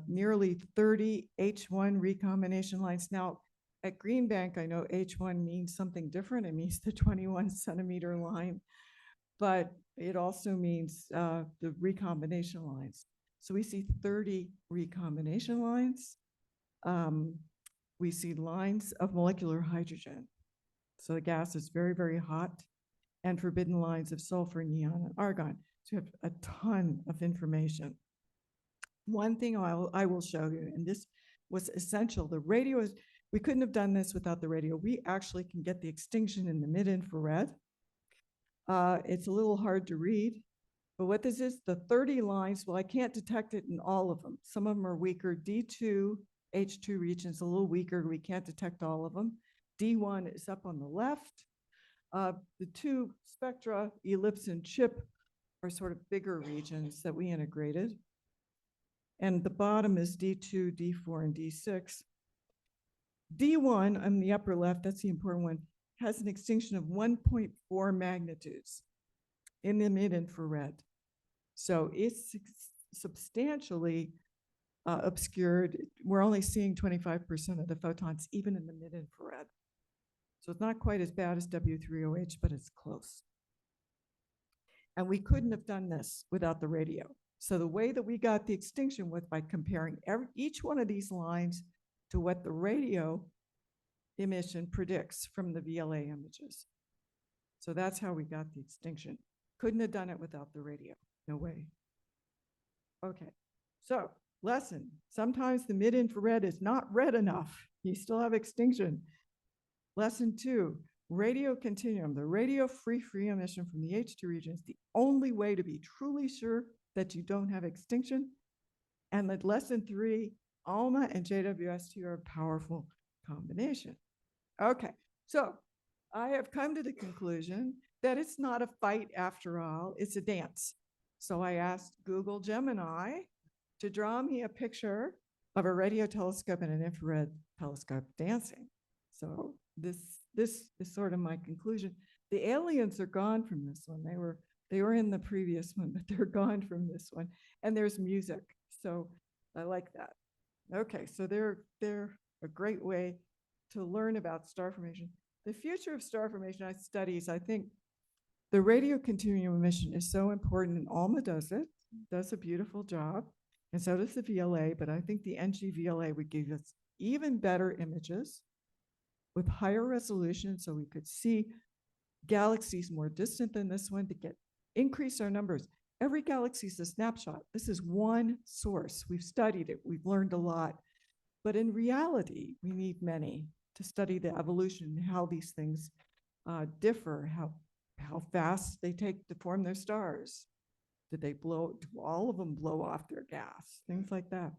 S2: nearly 30 H1 recombination lines. Now, at Green Bank, I know H1 means something different. It means the 21 centimeter line, but it also means the recombination lines. So we see 30 recombination lines. We see lines of molecular hydrogen. So the gas is very, very hot, and forbidden lines of sulfur, neon, and argon. So you have a ton of information. One thing I will show you, and this was essential, the radio is, we couldn't have done this without the radio. We actually can get the extinction in the mid-infrared. It's a little hard to read, but what this is, the 30 lines, well, I can't detect it in all of them. Some of them are weaker. D2, H2 region's a little weaker. We can't detect all of them. D1 is up on the left. The two spectra, ellipse and chip, are sort of bigger regions that we integrated. And the bottom is D2, D4, and D6. D1 on the upper left, that's the important one, has an extinction of 1.4 magnitudes in the mid-infrared. So it's substantially obscured. We're only seeing 25% of the photons, even in the mid-infrared. So it's not quite as bad as W3OH, but it's close. And we couldn't have done this without the radio. So the way that we got the extinction was by comparing each one of these lines to what the radio emission predicts from the VLA images. So that's how we got the extinction. Couldn't have done it without the radio. No way. Okay, so lesson. Sometimes the mid-infrared is not red enough. You still have extinction. Lesson 2, radio continuum. The radio free emission from the H2 region is the only way to be truly sure that you don't have extinction. And that lesson 3, ALMA and JWST are a powerful combination. Okay, so I have come to the conclusion that it's not a fight after all, it's a dance. So I asked Google Gemini to draw me a picture of a radio telescope and an infrared telescope dancing. So this is sort of my conclusion. The aliens are gone from this one. They were in the previous one, but they're gone from this one. And there's music, so I like that. Okay, so they're a great way to learn about star formation. The future of star formation studies, I think the radio continuum emission is so important, and ALMA does a beautiful job, and so does the VLA, but I think the NG-VLA would give us even better images with higher resolution, so we could see galaxies more distant than this one to increase our numbers. Every galaxy is a snapshot. This is one source. We've studied it. We've learned a lot. But in reality, we need many to study the evolution, how these things differ, how fast they take to form their stars. Do all of them blow off their gas? Things like that.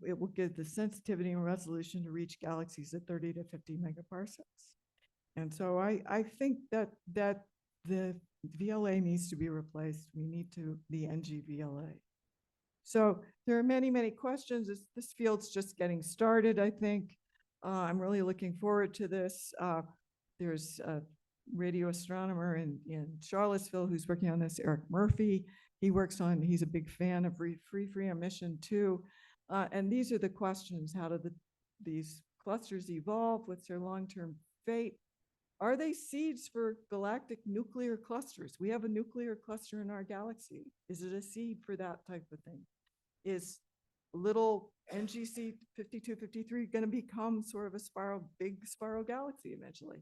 S2: It will give the sensitivity and resolution to reach galaxies at 30 to 50 megaparsecs. And so I think that the VLA needs to be replaced. We need the NG-VLA. So there are many, many questions. This field's just getting started, I think. I'm really looking forward to this. There's a radio astronomer in Charlottesville who's working on this, Eric Murphy. He's a big fan of free emission too. And these are the questions. How do these clusters evolve? What's their long-term fate? Are they seeds for galactic nuclear clusters? We have a nuclear cluster in our galaxy. Is it a seed for that type of thing? Is little NGC 5253 going to become sort of a big spiral galaxy eventually?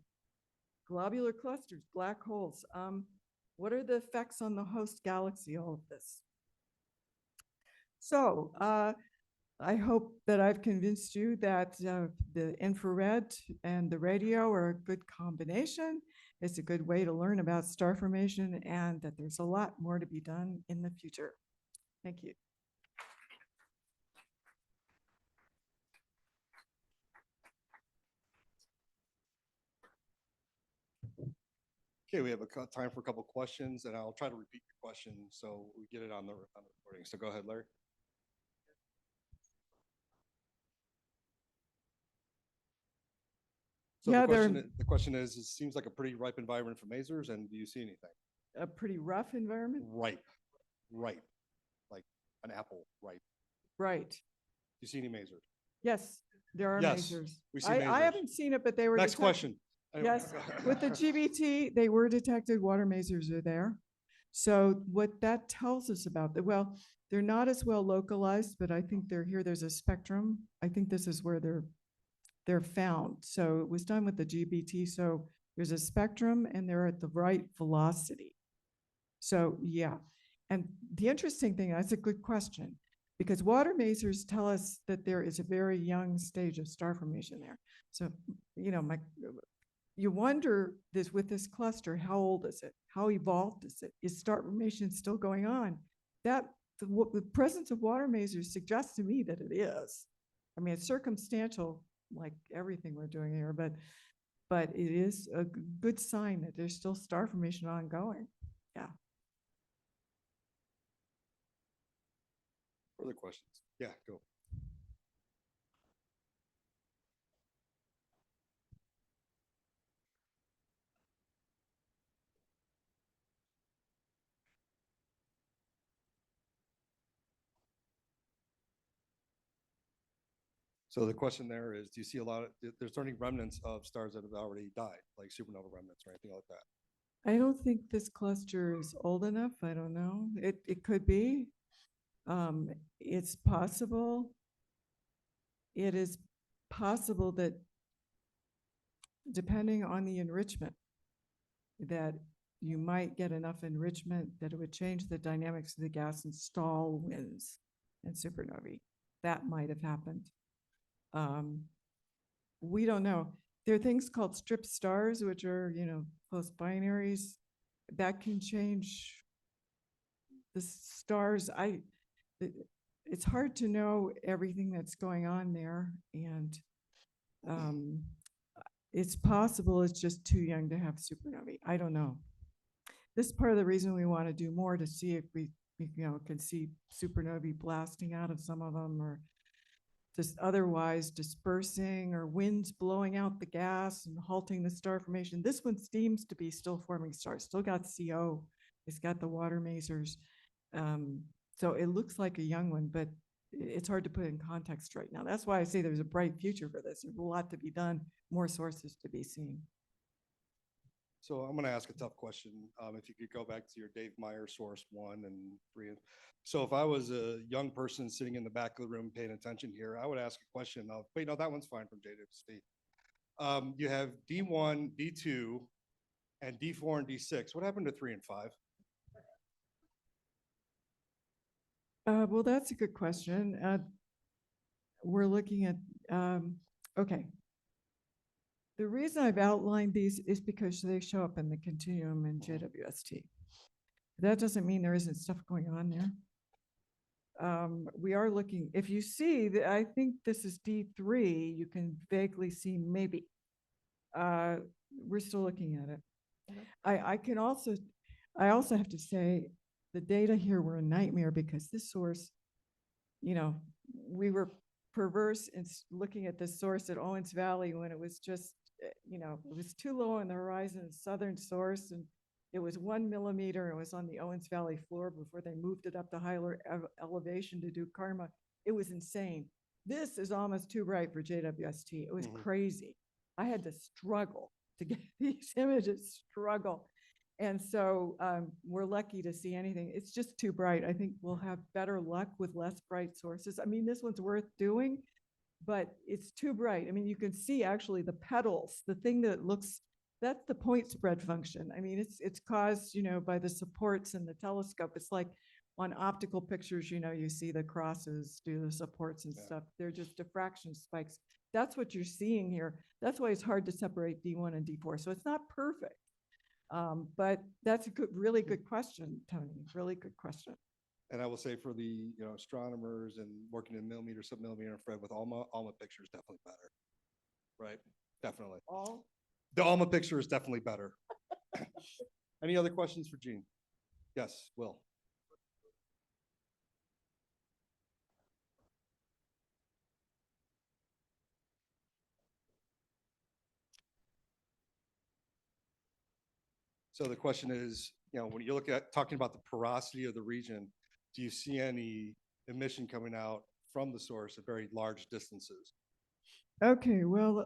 S2: Globular clusters, black holes. What are the effects on the host galaxy, all of this? So I hope that I've convinced you that the infrared and the radio are a good combination. It's a good way to learn about star formation and that there's a lot more to be done in the future. Thank you.
S1: Okay, we have time for a couple questions, and I'll try to repeat your question so we get it on the recording. So go ahead, Larry. So
S2: Yeah,
S1: the question is, it seems like a pretty ripe environment for masers, and do you see anything?
S2: a pretty rough environment?
S1: Ripe, like an apple, ripe.
S2: Right.
S1: Do you see any masers?
S2: Yes, there are
S1: Yes,
S2: masers.
S1: we see
S2: I
S1: masers.
S2: haven't seen it, but they were
S1: Next
S2: detected.
S1: question.
S2: Yes, with the GBT, they were detected. Water masers are there. So what that tells us about the, well, they're not as well localized, but I think they're here. There's a spectrum. I think this is where they're found. So it was done with the GBT. So there's a spectrum and they're at the right velocity. So yeah. And the interesting thing, that's a good question, because water masers tell us that there is a very young stage of star formation there. So, you know, you wonder this with this cluster, how old is it? How evolved is it? Is star formation still going on? That the presence of water masers suggests to me that it is. I mean, it's circumstantial, like everything we're doing here, but it is a good sign that there's still star formation ongoing. Yeah.
S1: Further questions? Yeah, go. So the question there is, do you see a lot of, there's any remnants of stars that have already died, like supernova remnants or anything like that?
S2: I don't think this cluster is old enough. I don't know. It could be. It's possible. It is possible that depending on the enrichment, that you might get enough enrichment that it would change the dynamics of the gas and stall winds and supernovae. That might have happened. We don't know. There are things called strip stars, which are, you know, close binaries that can change the stars. It's hard to know everything that's going on there, and it's possible it's just too young to have supernovae. I don't know. This is part of the reason we want to do more, to see if we you know, can see supernovae blasting out of some of them, or just otherwise dispersing, or winds blowing out the gas and halting the star formation. This one seems to be still forming stars, still got CO, it's got the water masers. So it looks like a young one, but it's hard to put in context right now. That's why I say there's a bright future for this. There's a lot to be done, more sources to be seen.
S1: So I'm going to ask a tough question. If you could go back to your Dave Meyer source 1 and 3. So if I was a young person sitting in the back of the room paying attention here, I would ask a question of, wait, no, that one's fine from JWST. You have D1, D2, and D4 and D6. What happened to 3 and 5?
S2: Well, that's a good question. We're looking at, okay. The reason I've outlined these is because they show up in the continuum in JWST. That doesn't mean there isn't stuff going on there. We are looking, if you see, I think this is D3, you can vaguely see maybe. We're still looking at it. I also have to say, the data here were a nightmare, because this source, you know, we were perverse in looking at this source at Owens Valley when it was just, you know, it was too low on the horizon, southern source, and it was 1 millimeter. It was on the Owens Valley floor before they moved it up to higher elevation to do karma. It was insane. This is almost too bright for JWST. It was crazy. I had to struggle to get these images, struggle. And so we're lucky to see anything. It's just too bright. I think we'll have better luck with less bright sources. I mean, this one's worth doing, but it's too bright. I mean, you can see actually the petals, the thing that looks that's the point spread function. I mean, it's caused, by the supports in the telescope. It's like on optical pictures, you see the crosses do the supports and
S1: Yeah.
S2: stuff. They're just diffraction spikes. That's what you're seeing here. That's why it's hard to separate D1 and D4. So it's not perfect. But that's a really good question, Tony. Really good question.
S1: And I will say for the astronomers and working in millimeter, submillimeter infrared with ALMA picture is definitely better. Right? Definitely. The ALMA picture is definitely better. Any other questions for Gene? Yes, Will. So the question is, when you look at talking about the porosity of the region, do you see any emission coming out from the source at very large distances?
S2: Okay, well,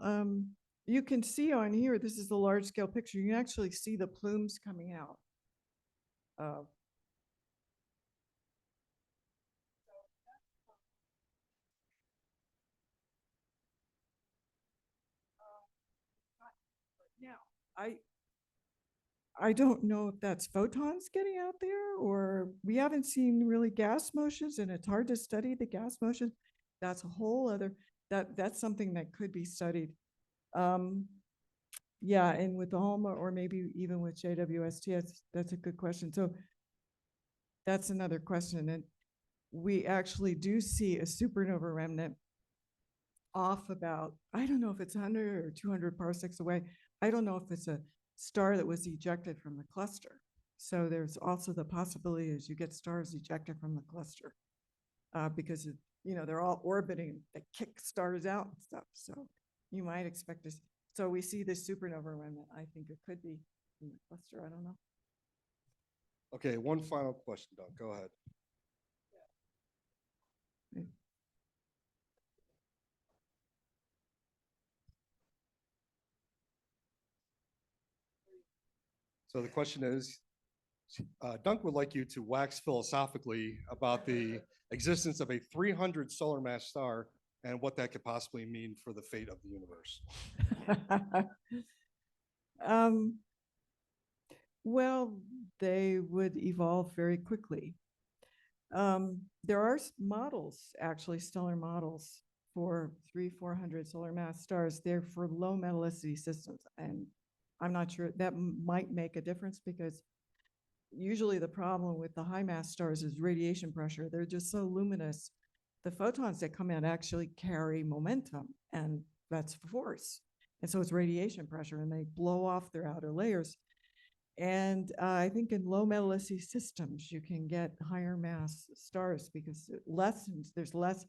S2: you can see on here, this is the large scale picture. You can actually see the plumes coming out. Now, I don't know if that's photons getting out there, or we haven't seen really gas motions, and it's hard to study the gas motion. That's a whole other, that's something that could be studied. Yeah, and with ALMA or maybe even with JWST, that's a good question. So that's another question. And we actually do see a supernova remnant off about, I don't know if it's 100 or 200 parsecs away. I don't know if it's a star that was ejected from the cluster. So there's also the possibility as you get stars ejected from the cluster because, they're all orbiting, they kick stars out and stuff. So you might expect this. So we see this supernova remnant. I think it could be in the cluster. I don't know.
S1: Okay, one final question, Doug. Go ahead. So the question is, Dunk would like you to wax philosophically about the existence of a 300 solar mass star and what that could possibly mean for the fate of the universe.
S2: Well, they would evolve very quickly. There are models, actually stellar models for 400 solar mass stars. They're for low metallicity systems. And I'm not sure that might make a difference because usually the problem with the high mass stars is radiation pressure. They're just so luminous. The photons that come in actually carry momentum, and that's force. And so it's radiation pressure, and they blow off their outer layers. And I think in low metallicity systems, you can get higher mass stars because there's less,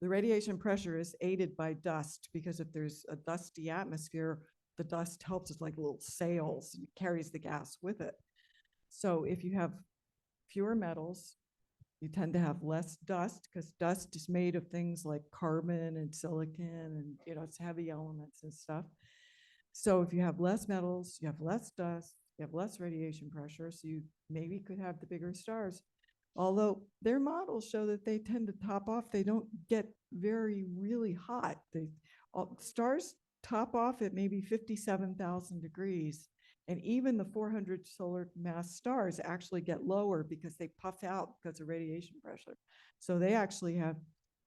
S2: the radiation pressure is aided by dust, because if there's a dusty atmosphere, the dust helps us like little sails and carries the gas with it. So if you have fewer metals, you tend to have less dust, because dust is made of things like carbon and silicon, and it's heavy elements and stuff. So if you have less metals, you have less dust, you have less radiation pressure, so you maybe could have the bigger stars. Although their models show that they tend to top off. They don't get really hot. Stars top off at maybe 57,000 degrees. And even the 400 solar mass stars actually get lower because they puff out because of radiation pressure. So they actually have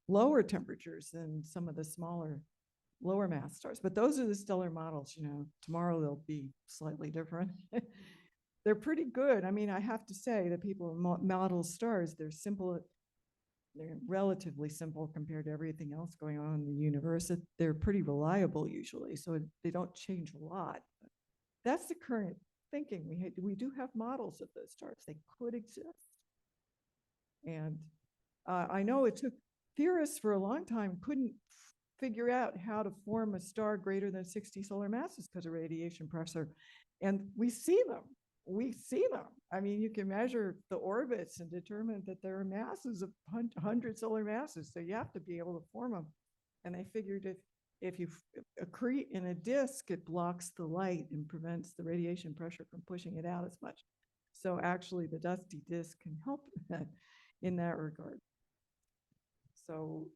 S2: lower temperatures than some of the smaller, lower mass stars. But those are the stellar models. Tomorrow they'll be slightly different. They're pretty good. I mean, I have to say that people model stars, they're simple. They're relatively simple compared to everything else going on in the universe. They're pretty reliable usually, so they don't change a lot. That's the current thinking. We do have models of those stars. They could exist. And I know it took theorists for a long time couldn't figure out how to form a star greater than 60 solar masses because of radiation pressure. And we see them. I mean, you can measure the orbits and determine that there are masses of 100 solar masses. So you have to be able to form them. And they figured if you accrete in a disk, it blocks the light and prevents the radiation pressure from pushing it out as much. So actually the dusty disk can help in that regard. So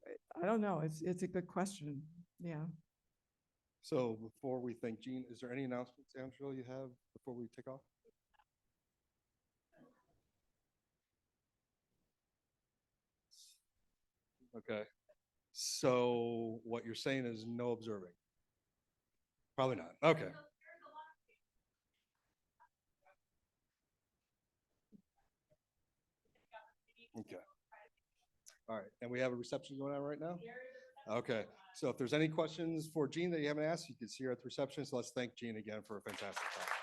S2: I don't know, it's a good question. Yeah.
S1: So before we thank Gene, is there any announcements, Angela, you have before we take off? Okay. So what you're saying is no observing? Probably not. Okay. Okay. All right. And we have a reception going on right now? Okay. So if there's any questions for Gene that you haven't asked, you can see her at the reception. So let's thank Gene again for a fantastic talk.